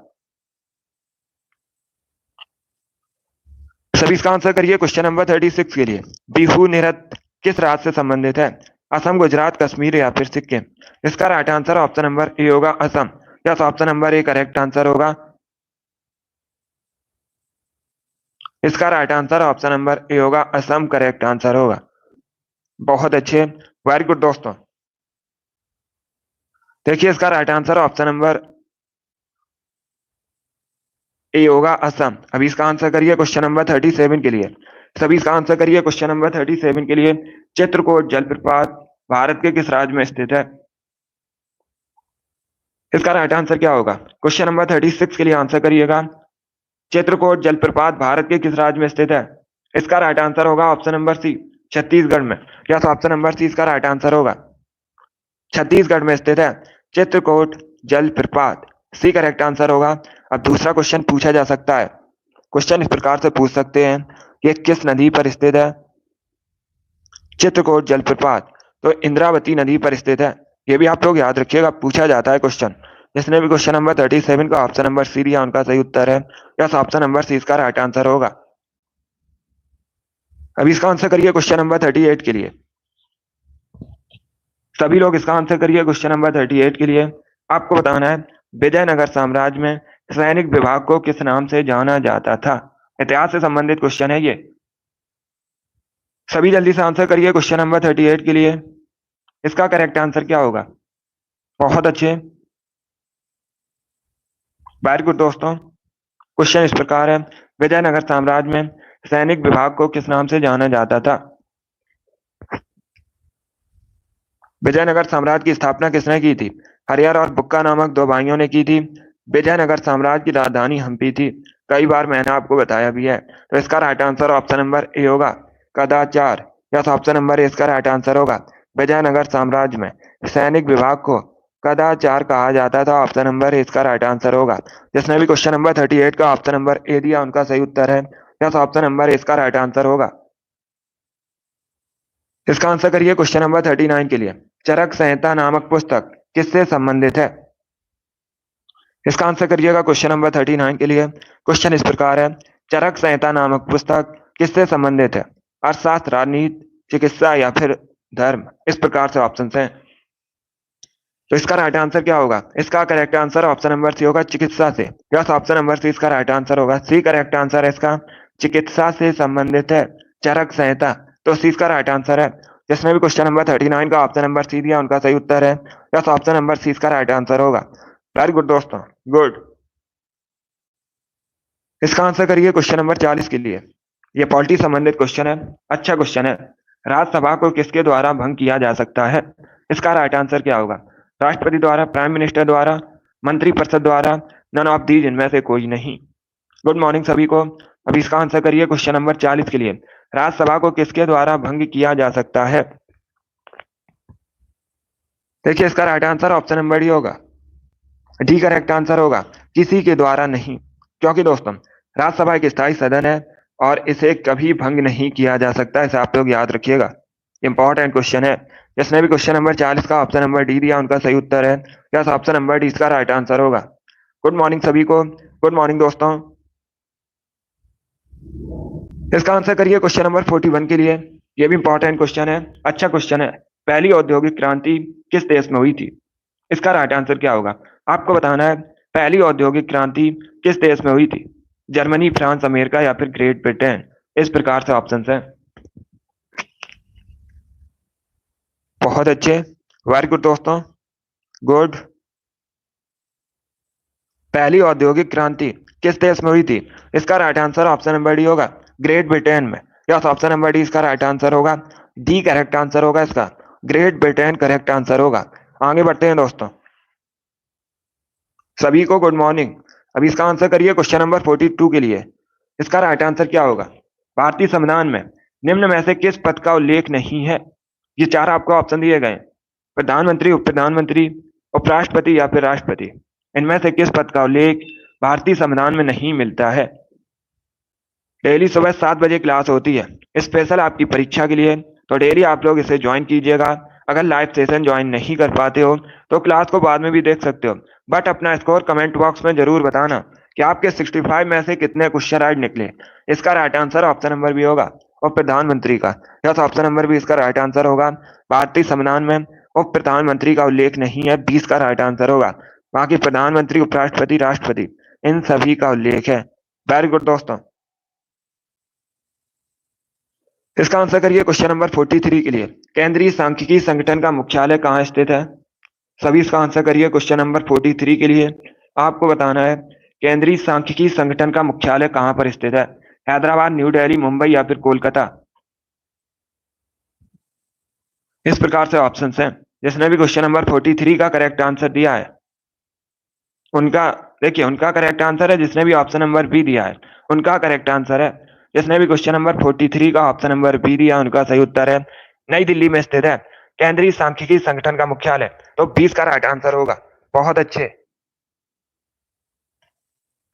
[SPEAKER 1] सभी इसका आंसर करिए क्वेश्चन नंबर 36 के लिए। बिहू नृत्य किस राज्य से संबंधित है? असम, गुजरात, कश्मीर या फिर सिक्किम? इसका right answer option number A होगा, Assam. Yes, option number A correct answer होगा। इसका right answer option number A होगा, असम करेक्ट आंसर होगा। बहुत अच्छे, वेरी गुड दोस्तों। देखिए इसका right answer option number A होगा, असम। अभी इसका आंसर करिए क्वेश्चन नंबर 37 के लिए। सभी इसका आंसर करिए क्वेश्चन नंबर 37 के लिए। चित्रकूट जलप्रपात भारत के किस राज्य में स्थित है? इसका राइट आंसर क्या होगा? क्वेश्चन नंबर 36 के लिए आंसर करिएगा। चित्रकूट जलप्रपात भारत के किस राज्य में स्थित है? इसका राइट आंसर होगा ऑप्शन नंबर सी, छत्तीसगढ़ में। यस, ऑप्शन नंबर सी इसका राइट आंसर होगा। छत्तीसगढ़ में स्थित है चित्रकूट जलप्रपात, सी करेक्ट आंसर होगा। अब दूसरा क्वेश्चन पूछा जा सकता है। क्वेश्चन इस प्रकार से पूछ सकते हैं कि किस नदी पर स्थित है चित्रकूट जलप्रपात? तो इंद्रावती नदी पर स्थित है। ये भी आप लोग याद रखिएगा, पूछा जाता है क्वेश्चन। जिसने भी क्वेश्चन नंबर 37 का ऑप्शन नंबर सी दिया उनका सही उत्तर है। यस, ऑप्शन नंबर सी इसका राइट आंसर होगा। अभी इसका आंसर करिए क्वेश्चन नंबर 38 के लिए। सभी लोग इसका आंसर करिए क्वेश्चन नंबर 38 के लिए। आपको बताना है विजयनगर साम्राज्य में सैनिक विभाग को किस नाम से जाना जाता था? इतिहास से संबंधित क्वेश्चन है ये। सभी जल्दी से आंसर करिए क्वेश्चन नंबर 38 के लिए। इसका करेक्ट आंसर क्या होगा? बहुत अच्छे, वेरी गुड दोस्तों। क्वेश्चन इस प्रकार है विजयनगर साम्राज्य में सैनिक विभाग को किस नाम से जाना जाता था? विजयनगर साम्राज्य की स्थापना किसने की थी? हरिहर और बुक्का नामक दो भाइयों ने की थी। विजयनगर साम्राज्य की राजधानी हम्पी थी। कई बार मैंने आपको बताया भी है। तो इसका right answer option number A होगा, कदाचार। यस, ऑप्शन नंबर ए इसका राइट आंसर होगा। विजयनगर साम्राज्य में सैनिक विभाग को कदाचार कहा जाता था। ऑप्शन नंबर ए इसका राइट आंसर होगा। जिसने भी क्वेश्चन नंबर 38 का ऑप्शन नंबर ए दिया उनका सही उत्तर है। यस, ऑप्शन नंबर ए इसका राइट आंसर होगा। इसका आंसर करिए क्वेश्चन नंबर 39 के लिए। चरक संहिता नामक पुस्तक किससे संबंधित है? इसका आंसर करिएगा क्वेश्चन नंबर 39 के लिए। क्वेश्चन इस प्रकार है चरक संहिता नामक पुस्तक किससे संबंधित है? अर्थशास्त्र, राजनीति, चिकित्सा या फिर धर्म? इस प्रकार से ऑप्शन हैं। तो इसका राइट आंसर क्या होगा? इसका correct answer option number C होगा, चिकित्सा से। यस, ऑप्शन नंबर सी इसका राइट आंसर होगा। सी करेक्ट आंसर है इसका, चिकित्सा से संबंधित है चरक संहिता। तो सी इसका राइट आंसर है। जिसने भी क्वेश्चन नंबर 39 का ऑप्शन नंबर सी दिया उनका सही उत्तर है। यस, ऑप्शन नंबर सी इसका राइट आंसर होगा। वेरी गुड दोस्तों, गुड। इसका आंसर करिए क्वेश्चन नंबर 40 के लिए। ये पॉलिटी संबंधित क्वेश्चन है, अच्छा क्वेश्चन है। राज्यसभा को किसके द्वारा भंग किया जा सकता है? इसका राइट आंसर क्या होगा? राष्ट्रपति द्वारा, प्राइम मिनिस्टर द्वारा, मंत्रिपरिषद द्वारा, नन ऑफ दीज इनमें से कोई नहीं। गुड मॉर्निंग सभी को। अभी इसका आंसर करिए क्वेश्चन नंबर 40 के लिए। राज्यसभा को किसके द्वारा भंग किया जा सकता है? देखिए इसका right answer option number D होगा, डी करेक्ट आंसर होगा, किसी के द्वारा नहीं। क्योंकि दोस्तों राज्यसभा एक स्थायी सदन है और इसे कभी भंग नहीं किया जा सकता, इसे आप लोग याद रखिएगा। इंपॉर्टेंट क्वेश्चन है। जिसने भी क्वेश्चन नंबर 40 का ऑप्शन नंबर डी दिया उनका सही उत्तर है। यस, ऑप्शन नंबर डी इसका राइट आंसर होगा। गुड मॉर्निंग सभी को। गुड मॉर्निंग दोस्तों। इसका आंसर करिए क्वेश्चन नंबर 41 के लिए। ये भी इंपॉर्टेंट क्वेश्चन है, अच्छा क्वेश्चन है। पहली औद्योगिक क्रांति किस देश में हुई थी? इसका राइट आंसर क्या होगा? आपको बताना है पहली औद्योगिक क्रांति किस देश में हुई थी? जर्मनी, फ्रांस, अमेरिका या फिर ग्रेट ब्रिटेन? इस प्रकार से ऑप्शन हैं। बहुत अच्छे, वेरी गुड दोस्तों, गुड। पहली औद्योगिक क्रांति किस देश में हुई थी? इसका right answer option number D होगा, ग्रेट ब्रिटेन में। यस, ऑप्शन नंबर डी इसका राइट आंसर होगा। डी करेक्ट आंसर होगा इसका, ग्रेट ब्रिटेन करेक्ट आंसर होगा। आगे बढ़ते हैं दोस्तों। सभी को गुड मॉर्निंग। अभी इसका आंसर करिए क्वेश्चन नंबर 42 के लिए। इसका राइट आंसर क्या होगा? भारतीय संविधान में निम्न में से किस पद का उल्लेख नहीं है? ये चार आपको ऑप्शन दिए गए, प्रधानमंत्री, उप प्रधानमंत्री, उपराष्ट्रपति या फिर राष्ट्रपति। इनमें से किस पद का उल्लेख भारतीय संविधान में नहीं मिलता है? डेली सुबह 7 बजे क्लास होती है, स्पेशल आपकी परीक्षा के लिए, तो डेली आप लोग इसे ज्वाइन कीजिएगा। अगर लाइव सेशन ज्वाइन नहीं कर पाते हो तो क्लास को बाद में भी देख सकते हो, बट अपना स्कोर कमेंट बॉक्स में जरूर बताना कि आपके 65 में से कितने क्वेश्चन राइट निकले। इसका right answer option number B होगा, और प्रधानमंत्री का। यस, ऑप्शन नंबर बी इसका राइट आंसर होगा। भारतीय संविधान में उप प्रधानमंत्री का उल्लेख नहीं है, 20 का राइट आंसर होगा। बाकी प्रधानमंत्री, उपराष्ट्रपति, राष्ट्रपति, इन सभी का उल्लेख है। वेरी गुड दोस्तों। इसका आंसर करिए क्वेश्चन नंबर 43 के लिए, केंद्रीय सांख्यिकी संगठन का मुख्यालय कहाँ स्थित है? सभी इसका आंसर करिए क्वेश्चन नंबर 43 के लिए। आपको बताना है केंद्रीय सांख्यिकी संगठन का मुख्यालय कहाँ पर स्थित है? हैदराबाद, न्यू दिल्ली, मुंबई या फिर कोलकाता। इस प्रकार से ऑप्शन हैं। जिसने भी क्वेश्चन नंबर 43 का करेक्ट आंसर दिया है उनका, देखिए उनका करेक्ट आंसर है जिसने भी ऑप्शन नंबर बी दिया है, उनका करेक्ट आंसर है। जिसने भी क्वेश्चन नंबर 43 का ऑप्शन नंबर बी दिया, उनका सही उत्तर है नई दिल्ली में स्थित है केंद्रीय सांख्यिकी संगठन का मुख्यालय, तो 20 का राइट आंसर होगा। बहुत अच्छे।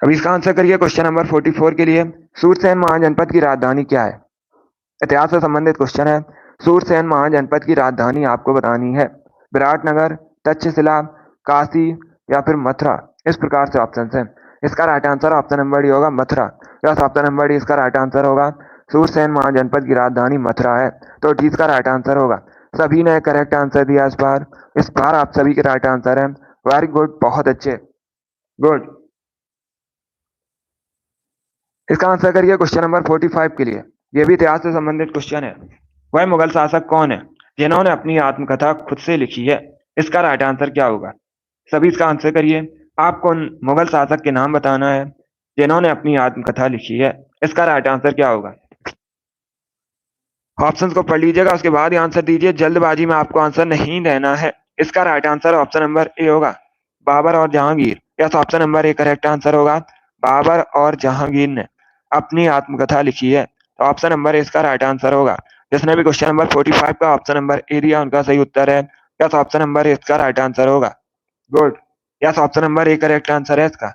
[SPEAKER 1] अब इसका आंसर करिए क्वेश्चन नंबर 44 के लिए, सूरसेन महाजनपद की राजधानी क्या है? इतिहास से संबंधित क्वेश्चन है। सूरसेन महाजनपद की राजधानी आपको बतानी है, विराटनगर, तक्षशिला, काशी या फिर मथुरा। इस प्रकार से ऑप्शन है। इसका right answer option number D होगा, Mathura. Yes, option number D इसका राइट आंसर होगा। सूरसेन महाजनपद की राजधानी मथुरा है, तो डी इसका राइट आंसर होगा। सभी ने करेक्ट आंसर दिया इस बार आप सभी के राइट आंसर है। वेरी गुड, बहुत अच्छे, गुड। इसका आंसर करिए क्वेश्चन नंबर 45 के लिए, यह भी इतिहास से संबंधित क्वेश्चन है। वह मुगल शासक कौन है जिन्होंने अपनी आत्मकथा खुद से लिखी है? इसका राइट आंसर क्या होगा? सभी इसका आंसर करिए। आपको उन मुगल शासक के नाम बताना है जिन्होंने अपनी आत्मकथा लिखी है। इसका राइट आंसर क्या होगा? ऑप्शंस को पढ़ लीजिएगा, उसके बाद ही आंसर दीजिए। जल्दबाजी में आपको आंसर नहीं देना है। इसका right answer option number A होगा, बाबर और Jahangir. Yes, option number A correct answer होगा। बाबर और जहांगीर ने अपनी आत्मकथा लिखी है, तो ऑप्शन नंबर ए इसका राइट आंसर होगा। जिसने भी क्वेश्चन नंबर 45 का ऑप्शन नंबर ए दिया, उनका सही उत्तर है। यस, ऑप्शन नंबर ए इसका राइट आंसर होगा। Good. Yes, option number A correct answer है इसका।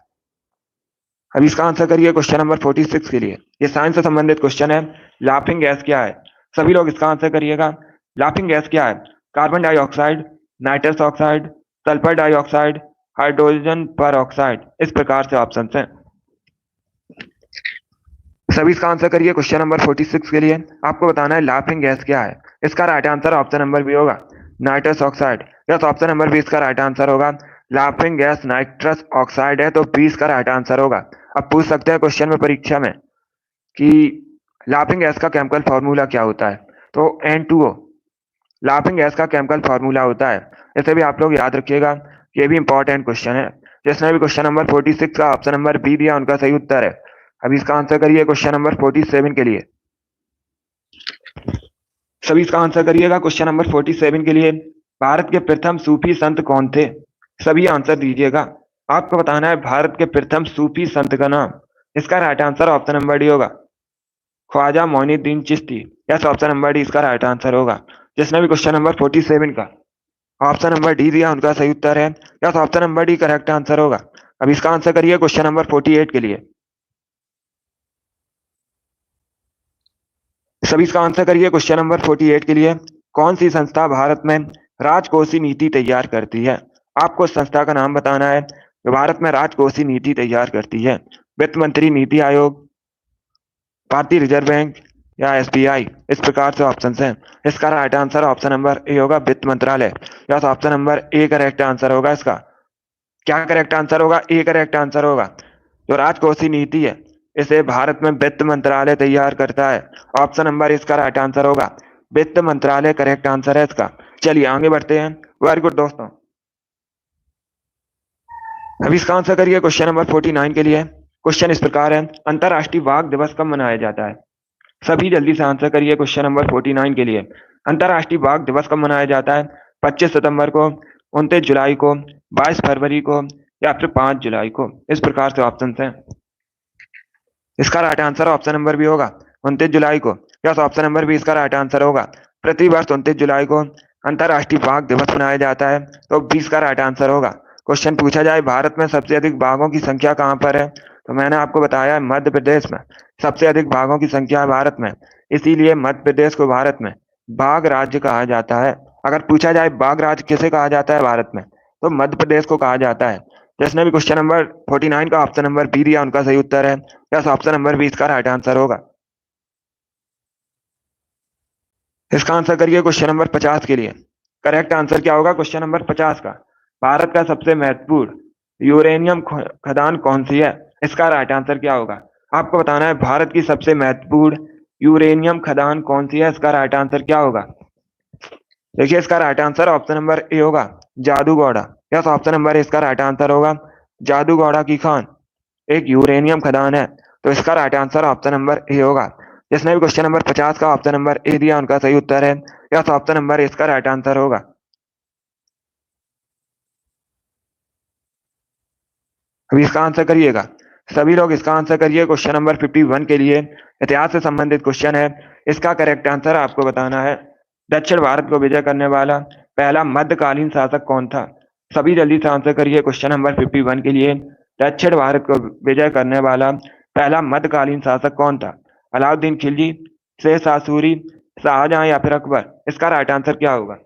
[SPEAKER 1] अब इसका आंसर करिए क्वेश्चन नंबर 46 के लिए। ये साइंस से संबंधित क्वेश्चन है। लाफिंग गैस क्या है? सभी लोग इसका आंसर करिएगा। लाफिंग गैस क्या है? Carbon dioxide, nitrous oxide, sulphur dioxide, hydrogen पर ऑक्साइड। इस प्रकार से ऑप्शन हैं। सभी इसका आंसर करिए क्वेश्चन नंबर 46 के लिए। आपको बताना है लाफिंग गैस क्या है। इसका right answer option number B होगा, nitrous oxide. Yes, option number B इसका राइट आंसर होगा। लाफिंग गैस नाइट्रस ऑक्साइड है, तो 20 का राइट आंसर होगा। अब पूछ सकते हैं क्वेश्चन में, परीक्षा में, कि लाफिंग गैस का केमिकल फॉर्मूला क्या होता है? तो N2O लाफिंग गैस का केमिकल फॉर्मूला होता है। इसे भी आप लोग याद रखिएगा, ये भी इंपॉर्टेंट क्वेश्चन है। जिसने भी क्वेश्चन नंबर 46 का ऑप्शन नंबर बी दिया, उनका सही उत्तर है। अब इसका आंसर करिए क्वेश्चन नंबर 47 के लिए। सभी इसका आंसर करिएगा क्वेश्चन नंबर 47 के लिए। भारत के प्रथम सूफी संत कौन थे? सभी आंसर दीजिएगा। आपको बताना है भारत के प्रथम सूफी संत का नाम। इसका right answer option number D होगा, Khwaja Moinuddin Chishti. Yes, option number D इसका राइट आंसर होगा। जिसने भी क्वेश्चन नंबर 47 का ऑप्शन नंबर डी दिया, उनका सही उत्तर है। Yes, option number D correct answer होगा। अब इसका आंसर करिए क्वेश्चन नंबर 48 के लिए। सभी इसका आंसर करिए क्वेश्चन नंबर 48 के लिए। कौन सी संस्था भारत में राजकोषीय नीति तैयार करती है? आपको संस्था का नाम बताना है जो भारत में राजकोषीय नीति तैयार करती है। वित्त मंत्री, नीति आयोग, भारतीय रिजर्व बैंक या SBI। इस प्रकार से ऑप्शन हैं। इसका right answer option number A होगा, वित्त मंत्रालय। या option number A correct answer होगा इसका। क्या करेक्ट आंसर होगा? ए करेक्ट आंसर होगा। जो राजकोषीय नीति है, इसे भारत में वित्त मंत्रालय तैयार करता है। ऑप्शन नंबर इसका राइट आंसर होगा, वित्त मंत्रालय करेक्ट आंसर है इसका। चलिए आगे बढ़ते हैं। वेरी गुड दोस्तों। अब इसका आंसर करिए क्वेश्चन नंबर 49 के लिए। क्वेश्चन इस प्रकार है, अंतरराष्ट्रीय वाघ दिवस कब मनाया जाता है? सभी जल्दी से आंसर करिए क्वेश्चन नंबर 49 के लिए। अंतरराष्ट्रीय बाघ दिवस कब मनाया जाता है? 25 सितंबर को, 29 जुलाई को, 22 फरवरी को या फिर 5 जुलाई को। इस प्रकार से ऑप्शन हैं। इसका राइट आंसर ऑप्शन नंबर भी होगा, 29 जुलाई को। यस, ऑप्शन नंबर बी इसका राइट आंसर होगा। प्रतिवर्ष 29 जुलाई को अंतर्राष्ट्रीय बाघ दिवस मनाया जाता है, तो 20 का राइट आंसर होगा। क्वेश्चन पूछा जाए भारत में सबसे अधिक बाघों की संख्या कहाँ पर है, तो मैंने आपको बताया है मध्य प्रदेश में सबसे अधिक बाघों की संख्या है भारत में, इसीलिए मध्य प्रदेश को भारत में बाघ राज्य कहा जाता है। अगर पूछा जाए बाघ राज्य किसे कहा जाता है भारत में, तो मध्य प्रदेश को कहा जाता है। जिसने भी क्वेश्चन नंबर 49 का ऑप्शन नंबर बी दिया उनका सही उत्तर है। यस, ऑप्शन नंबर बी इसका राइट आंसर होगा। इसका आंसर करिए क्वेश्चन नंबर 50 के लिए। करेक्ट आंसर क्या होगा क्वेश्चन नंबर 50 का? भारत का सबसे महत्वपूर्ण यूरेनियम खदान कौन सी है? इसका राइट आंसर क्या होगा? आपको बताना है भारत की सबसे महत्वपूर्ण यूरेनियम खदान कौन सी है, इसका राइट आंसर क्या होगा? देखिए इसका right answer option number A होगा, जादूगौड़ा। यस, ऑप्शन नंबर ए इसका राइट आंसर होगा। जादूगौड़ा की खान एक यूरेनियम खदान है, तो इसका right answer option number A होगा। जिसने भी क्वेश्चन नंबर 50 का ऑप्शन नंबर ए दिया उनका सही उत्तर है। यस, ऑप्शन नंबर ए इसका राइट आंसर होगा। अभी इसका आंसर करिएगा, सभी लोग इसका आंसर करिए। क्वेश्चन नंबर 51 के लिए इतिहास से संबंधित क्वेश्चन है। इसका करेक्ट आंसर आपको बताना है। दक्षिण भारत को विजय करने वाला पहला मध्यकालीन शासक कौन था? सभी जल्दी से आंसर करिए क्वेश्चन नंबर 51 के लिए। दक्षिण भारत को विजय करने वाला पहला मध्यकालीन शासक कौन था? अलाउद्दीन खिलजी, शेर शाह सूरी, शाहजहां या फिर अकबर? इसका राइट आंसर क्या होगा?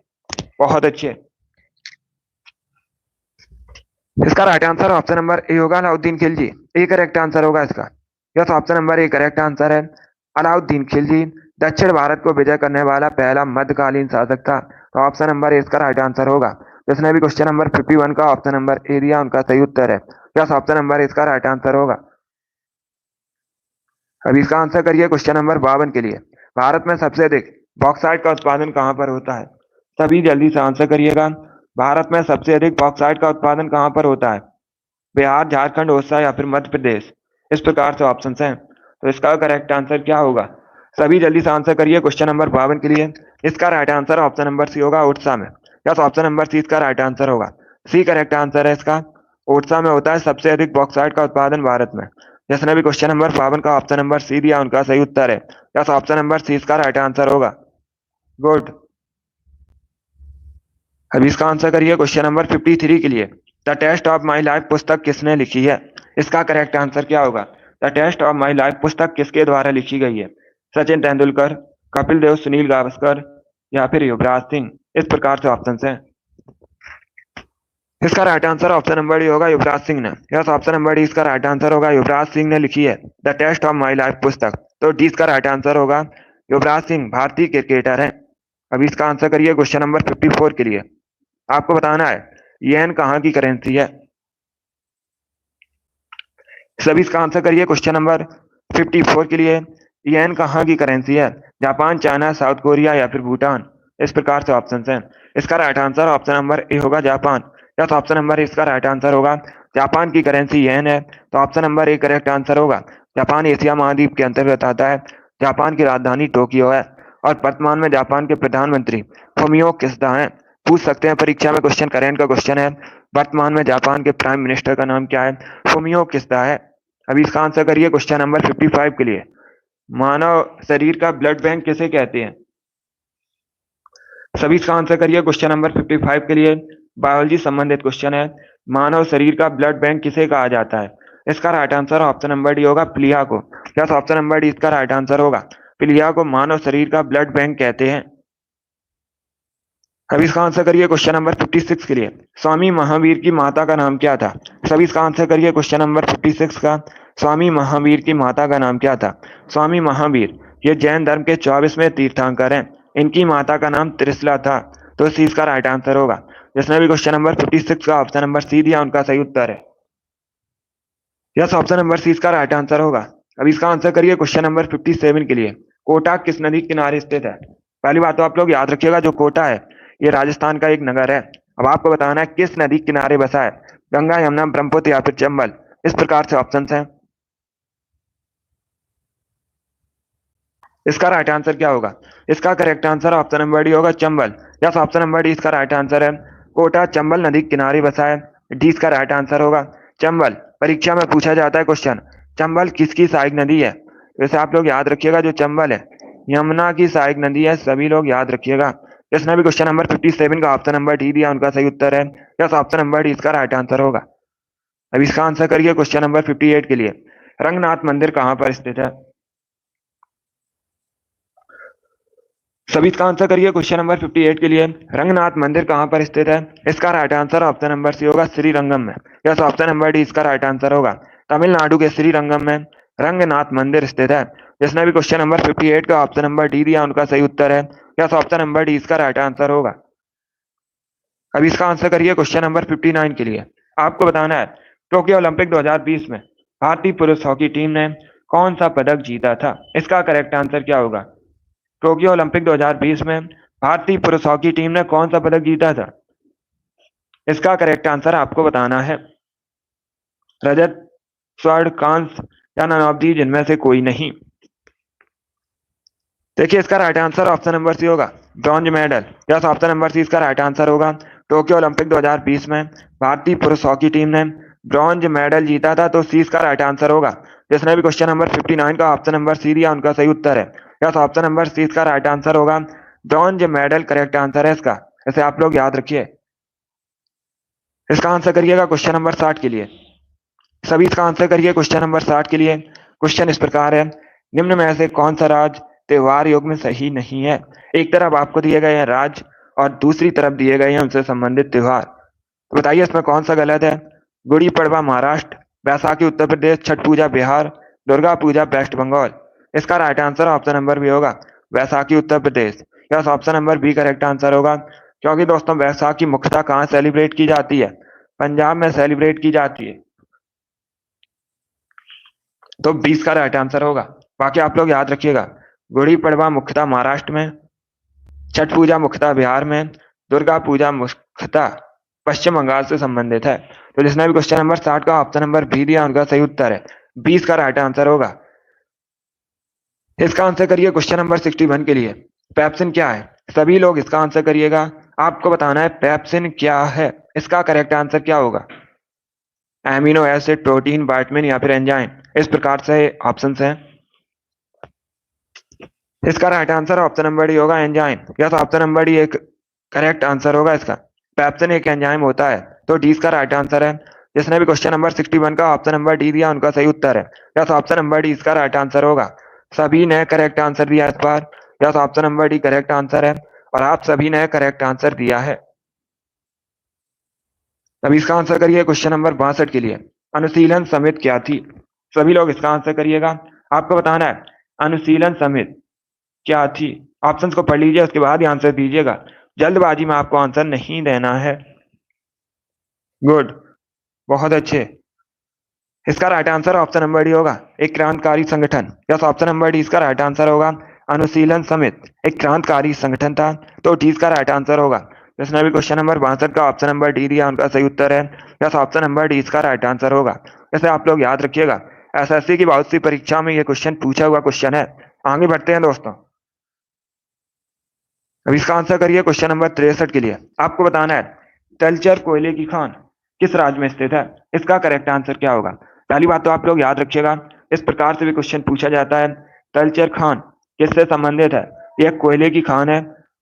[SPEAKER 1] बहुत अच्छे। इसका right answer option number A होगा, अलाउद्दीन खिलजी। ए करेक्ट आंसर होगा इसका। Yes, option number A correct answer है। अलाउद्दीन खिलजी दक्षिण भारत को विजय करने वाला पहला मध्यकालीन शासक था, तो ऑप्शन नंबर ए इसका राइट आंसर होगा। जिसने भी क्वेश्चन नंबर 51 का ऑप्शन नंबर ए दिया उनका सही उत्तर है। यस, ऑप्शन नंबर ए इसका राइट आंसर होगा। अभी इसका आंसर करिए क्वेश्चन नंबर 52 के लिए। भारत में सबसे अधिक बॉक्साइट का उत्पादन कहाँ पर होता है? सभी जल्दी से आंसर करिएगा। भारत में सबसे अधिक बॉक्साइट का उत्पादन कहाँ पर होता है? बिहार, झारखंड, ओडिशा या फिर मध्य प्रदेश? इस प्रकार से ऑप्शन हैं, तो इसका करेक्ट आंसर क्या होगा? सभी जल्दी से आंसर करिए क्वेश्चन नंबर 52 के लिए। इसका right answer option number C होगा, ओडिशा में। यस, ऑप्शन नंबर सी इसका राइट आंसर होगा। सी करेक्ट आंसर है इसका। ओडिशा में होता है सबसे अधिक बॉक्साइट का उत्पादन भारत में। जिसने भी क्वेश्चन नंबर 52 का ऑप्शन नंबर सी दिया उनका सही उत्तर है। यस, ऑप्शन नंबर सी इसका राइट आंसर होगा। गुड। अभी इसका आंसर करिए क्वेश्चन नंबर 53 के लिए। The test of my life पुस्तक किसने लिखी है? इसका करेक्ट आंसर क्या होगा? The test of my life पुस्तक किसके द्वारा लिखी गई है? सचिन तेंदुलकर, कपिल देव, सुनील गावस्कर या फिर युवराज सिंह? इस प्रकार से ऑप्शन हैं। इसका right answer option number D होगा, युवराज सिंह ने। यस, ऑप्शन नंबर डी इसका राइट आंसर होगा, युवराज सिंह ने लिखी है the test of my life पुस्तक। तो डी इसका राइट आंसर होगा। युवराज सिंह भारतीय क्रिकेटर है। अभी इसका आंसर करिए क्वेश्चन नंबर 54 के लिए। आपको बताना है येन कहाँ की करेंसी है? सभी इसका आंसर करिए क्वेश्चन नंबर 54 के लिए। येन कहाँ की करेंसी है? जापान, चाइना, साउथ कोरिया या फिर भूटान? इस प्रकार से ऑप्शन हैं। इसका right answer option number A होगा, जापान। यस, ऑप्शन नंबर इसका राइट आंसर होगा। जापान की करेंसी येन है, तो option number A correct answer होगा। जापान एशिया महाद्वीप के अंतर्गत आता है। जापान की राजधानी टोक्यो है और वर्तमान में जापान के प्रधानमंत्री फुमियो किशिदा हैं। पूछ सकते हैं परीक्षा में, क्वेश्चन करेंट का क्वेश्चन है। वर्तमान में जापान के प्राइम मिनिस्टर का नाम क्या है? फुमियो किशिदा है। अभी इसका आंसर करिए क्वेश्चन नंबर 55 के लिए। मानव शरीर का ब्लड बैंक किसे कहते हैं? सभी इसका आंसर करिए क्वेश्चन नंबर 55 के लिए। बायोलॉजी संबंधित क्वेश्चन है। मानव शरीर का ब्लड बैंक किसे कहा जाता है? इसका right answer option number D होगा, प्लिया को। यस, ऑप्शन नंबर डी इसका राइट आंसर होगा। प्लिया को मानव शरीर का ब्लड बैंक कहते हैं। अभी इसका आंसर करिए क्वेश्चन नंबर 56 के लिए। स्वामी महावीर की माता का नाम क्या था? सभी इसका आंसर करिए क्वेश्चन नंबर 56 का। स्वामी महावीर की माता का नाम क्या था? स्वामी महावीर ये जैन धर्म के 24वें तीर्थंकर हैं। इनकी माता का नाम त्रिशला था, तो सी इसका राइट आंसर होगा। जिसने भी क्वेश्चन नंबर 56 का ऑप्शन नंबर सी दिया उनका सही उत्तर है। यस, ऑप्शन नंबर सी इसका राइट आंसर होगा। अब इसका आंसर करिए क्वेश्चन नंबर 57 के लिए। कोटा किस नदी के किनारे स्थित है? पहली बात तो आप लोग याद रखिएगा, जो कोटा है ये राजस्थान का एक नगर है। अब आपको बताना है किस नदी के किनारे बसा है। गंगा, यमुना, ब्रह्मपुत्र या फिर चंबल? इस प्रकार से ऑप्शन हैं। इसका राइट आंसर क्या होगा? इसका correct answer option number D होगा, Chambal. Yes, option number D इसका राइट आंसर है। कोटा चंबल नदी के किनारे बसा है। डी इसका राइट आंसर होगा, चंबल। परीक्षा में पूछा जाता है क्वेश्चन, चंबल किसकी सहायक नदी है? वैसे आप लोग याद रखिएगा जो चंबल है यमुना की सहायक नदी है, सभी लोग याद रखिएगा। जिसने भी क्वेश्चन नंबर 57 का ऑप्शन नंबर डी दिया उनका सही उत्तर है। यस, ऑप्शन नंबर डी इसका राइट आंसर होगा। अब इसका आंसर करिए क्वेश्चन नंबर 58 के लिए। रंगनाथ मंदिर कहाँ पर स्थित है? सभी इसका आंसर करिए क्वेश्चन नंबर 58 के लिए। रंगनाथ मंदिर कहाँ पर स्थित है? इसका right answer option number C होगा, श्रीरंगम में। यस, ऑप्शन नंबर डी इसका राइट आंसर होगा। तमिलनाडु के श्रीरंगम में रंगनाथ मंदिर स्थित है। जिसने भी क्वेश्चन नंबर 58 का ऑप्शन नंबर डी दिया उनका सही उत्तर है। यस, ऑप्शन नंबर डी इसका राइट आंसर होगा। अब इसका आंसर करिए क्वेश्चन नंबर 59 के लिए। आपको बताना है टोक्यो ओलंपिक 2020 में भारतीय पुरुष हॉकी टीम ने कौन सा पदक जीता था? इसका करेक्ट आंसर क्या होगा? टोक्यो ओलंपिक 2020 में भारतीय पुरुष हॉकी टीम ने कौन सा पदक जीता था? इसका करेक्ट आंसर आपको बताना है। रजत, स्वर्ण, कांस्य या नन ऑफ दी जिनमें से कोई नहीं। देखिए इसका right answer option number C होगा, bronze medal. Yes, option number C इसका राइट आंसर होगा। टोक्यो ओलंपिक 2020 में भारतीय पुरुष हॉकी टीम ने ब्रॉन्ज मेडल जीता था, तो सी इसका राइट आंसर होगा। जिसने भी क्वेश्चन नंबर 59 का ऑप्शन नंबर सी दिया उनका सही उत्तर है। यस, ऑप्शन नंबर सी इसका राइट आंसर होगा। ब्रॉन्ज मेडल करेक्ट आंसर है इसका। इसे आप लोग याद रखिए। इसका आंसर करिएगा क्वेश्चन नंबर 60 के लिए। सभी इसका आंसर करिए क्वेश्चन नंबर 60 के लिए। क्वेश्चन इस प्रकार है, निम्न में से कौन सा राज्य त्योहार योग में सही नहीं है? एक तरफ आपको दिए गए हैं राज्य और दूसरी तरफ दिए गए हैं उनसे संबंधित त्योहार। तो बताइए इसमें कौन सा गलत है? गुड़ी पड़वा महाराष्ट्र, बैसाखी उत्तर प्रदेश, छठ पूजा बिहार, दुर्गा पूजा वेस्ट बंगाल। इसका right answer option number B होगा, Baisakhi Uttar Pradesh. Yes, option number B correct answer होगा। क्योंकि दोस्तों बैसाखी मुख्यतः कहाँ सेलिब्रेट की जाती है? पंजाब में सेलिब्रेट की जाती है, तो 20 का राइट आंसर होगा। बाकी आप लोग याद रखिएगा, गुड़ी पड़वा मुख्यतः महाराष्ट्र में, छठ पूजा मुख्यतः बिहार में, दुर्गा पूजा मुख्यतः पश्चिम बंगाल से संबंधित है। तो जिसने भी क्वेश्चन नंबर 60 का ऑप्शन नंबर बी दिया उनका सही उत्तर है, 20 का राइट आंसर होगा। इसका आंसर करिए क्वेश्चन नंबर 61 के लिए। पेप्सिन क्या है? सभी लोग इसका आंसर करिएगा। आपको बताना है पेप्सिन क्या है। इसका करेक्ट आंसर क्या होगा? एमिनो एसिड, प्रोटीन, विटामिन या फिर एंजाइम। इस प्रकार से ऑप्शंस हैं। इसका right answer option number D होगा, enzyme. Yes, option number D एक करेक्ट आंसर होगा इसका। पेप्सिन एक एंजाइम होता है, तो डी इसका राइट आंसर है। जिसने भी क्वेश्चन नंबर 61 का ऑप्शन नंबर डी दिया उनका सही उत्तर है। यस, ऑप्शन नंबर डी इसका राइट आंसर होगा। सभी ने करेक्ट आंसर दिया इस बार। Yes, option number D correct answer है और आप सभी ने करेक्ट आंसर दिया है। अब इसका आंसर करिए क्वेश्चन नंबर 62 के लिए। अनुशीलन समिति क्या थी? सभी लोग इसका आंसर करिएगा। आपको बताना है अनुशीलन समिति क्या थी। ऑप्शंस को पढ़ लीजिए, उसके बाद ही आंसर दीजिएगा। जल्दबाजी में आपको आंसर नहीं देना है। गुड, बहुत अच्छे। इसका right answer option number D होगा, एक क्रांतिकारी संगठन। यस, ऑप्शन नंबर डी इसका राइट आंसर होगा। अनुशीलन समिति एक क्रांतिकारी संगठन था, तो डी इसका राइट आंसर होगा। जिसने भी क्वेश्चन नंबर 62 का ऑप्शन नंबर डी दिया उनका सही उत्तर है। यस, ऑप्शन नंबर डी इसका राइट आंसर होगा। जैसे आप लोग याद रखिएगा, एसएससी की बहुत सी परीक्षा में ये क्वेश्चन पूछा हुआ क्वेश्चन है। आगे बढ़ते हैं दोस्तों। अब इसका आंसर करिए क्वेश्चन नंबर 63 के लिए। आपको बताना है तलचर कोयले की खान किस राज्य में स्थित है। इसका करेक्ट आंसर क्या होगा? पहली बात तो आप लोग याद रखिएगा, इस प्रकार से भी क्वेश्चन पूछा जाता है। तलचर खान किससे संबंधित है? यह कोयले की खान है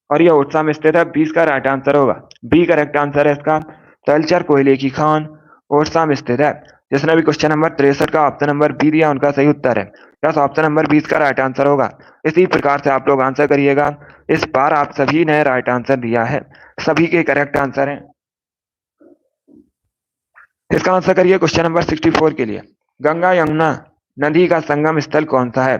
[SPEAKER 1] और यह ओडिशा में स्थित है। 20 का राइट आंसर होगा, बी करेक्ट आंसर है इसका। तलचर कोयले की खान ओडिशा में स्थित है। जिसने भी क्वेश्चन नंबर 63 का ऑप्शन नंबर बी दिया उनका सही उत्तर है। यस, ऑप्शन नंबर 20 का राइट आंसर होगा। इसी प्रकार से आप लोग आंसर करिएगा। इस बार आप सभी ने राइट आंसर दिया है, सभी के करेक्ट आंसर हैं। इसका आंसर करिए क्वेश्चन नंबर 64 के लिए। गंगा यमुना नदी का संगम स्थल कौन सा है?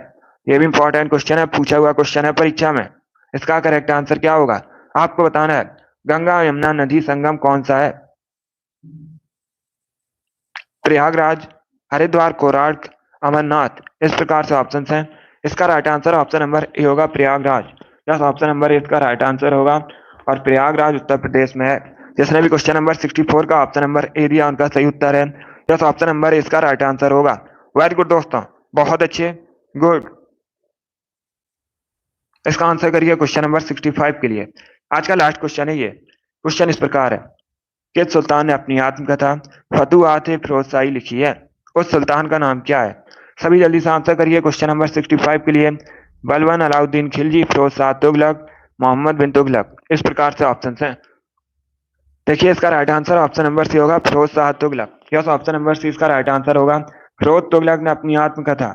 [SPEAKER 1] यह भी इंपॉर्टेंट क्वेश्चन है, पूछा हुआ क्वेश्चन है परीक्षा में। इसका करेक्ट आंसर क्या होगा? आपको बताना है गंगा यमुना नदी संगम कौन सा है। प्रयागराज, हरिद्वार, कोणार्क, अमरनाथ। इस प्रकार से ऑप्शन हैं। इसका right answer option number A होगा, Prayagraj. Yes, option number A इसका राइट आंसर होगा और प्रयागराज उत्तर प्रदेश में है। जिसने भी क्वेश्चन नंबर 64 का ऑप्शन नंबर ए दिया उनका सही उत्तर है। यस, ऑप्शन नंबर ए इसका राइट आंसर होगा। वेरी गुड दोस्तों, बहुत अच्छे, गुड। इसका आंसर करिए क्वेश्चन नंबर 65 के लिए। आज का लास्ट क्वेश्चन है ये। क्वेश्चन इस प्रकार है, किस सुल्तान ने अपनी आत्मकथा फतुहात फिरोज शाही लिखी है? उस सुल्तान का नाम क्या है? सभी जल्दी से आंसर करिए क्वेश्चन नंबर 65 के लिए। बलबन, अलाउद्दीन खिलजी, फिरोज शाह तुगलक, मोहम्मद बिन तुगलक। इस प्रकार से ऑप्शन हैं। देखिए इसका right answer option number C होगा, Firoz Shah Tughlaq. Yes, option number C इसका राइट आंसर होगा। फिरोज तुगलक ने अपनी आत्मकथा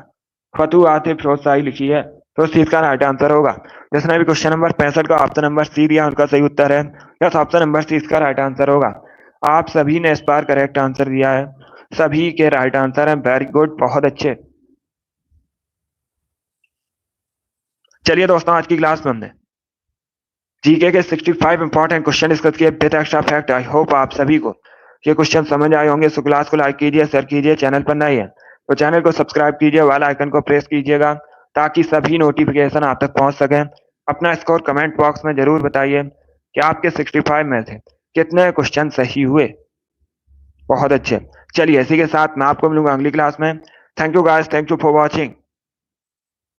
[SPEAKER 1] फतुहात फिरोज शाही लिखी है, तो सी इसका राइट आंसर होगा। जिसने भी क्वेश्चन नंबर 65 का ऑप्शन नंबर सी दिया उनका सही उत्तर है। यस, ऑप्शन नंबर सी इसका राइट आंसर होगा। आप सभी ने इस बार करेक्ट आंसर दिया है, सभी के राइट आंसर है। वेरी गुड, बहुत अच्छे। चलिए दोस्तों, आज की क्लास में हमने जीके के 65 इंपॉर्टेंट क्वेश्चन डिस्कस किए with extra fact. I hope आप सभी को ये क्वेश्चन समझ आए होंगे। सो क्लास को लाइक कीजिए, शेयर कीजिए। चैनल पर नए हैं तो चैनल को सब्सक्राइब कीजिए, वाला आइकन को प्रेस कीजिएगा ताकि सभी नोटिफिकेशन आप तक पहुंच सके। अपना स्कोर कमेंट बॉक्स में जरूर बताइए कि आपके 65 में से कितने क्वेश्चन सही हुए। बहुत अच्छे। चलिए इसी के साथ मैं आपको मिलूंगा अगली क्लास में। Thank you guys, thank you for watching.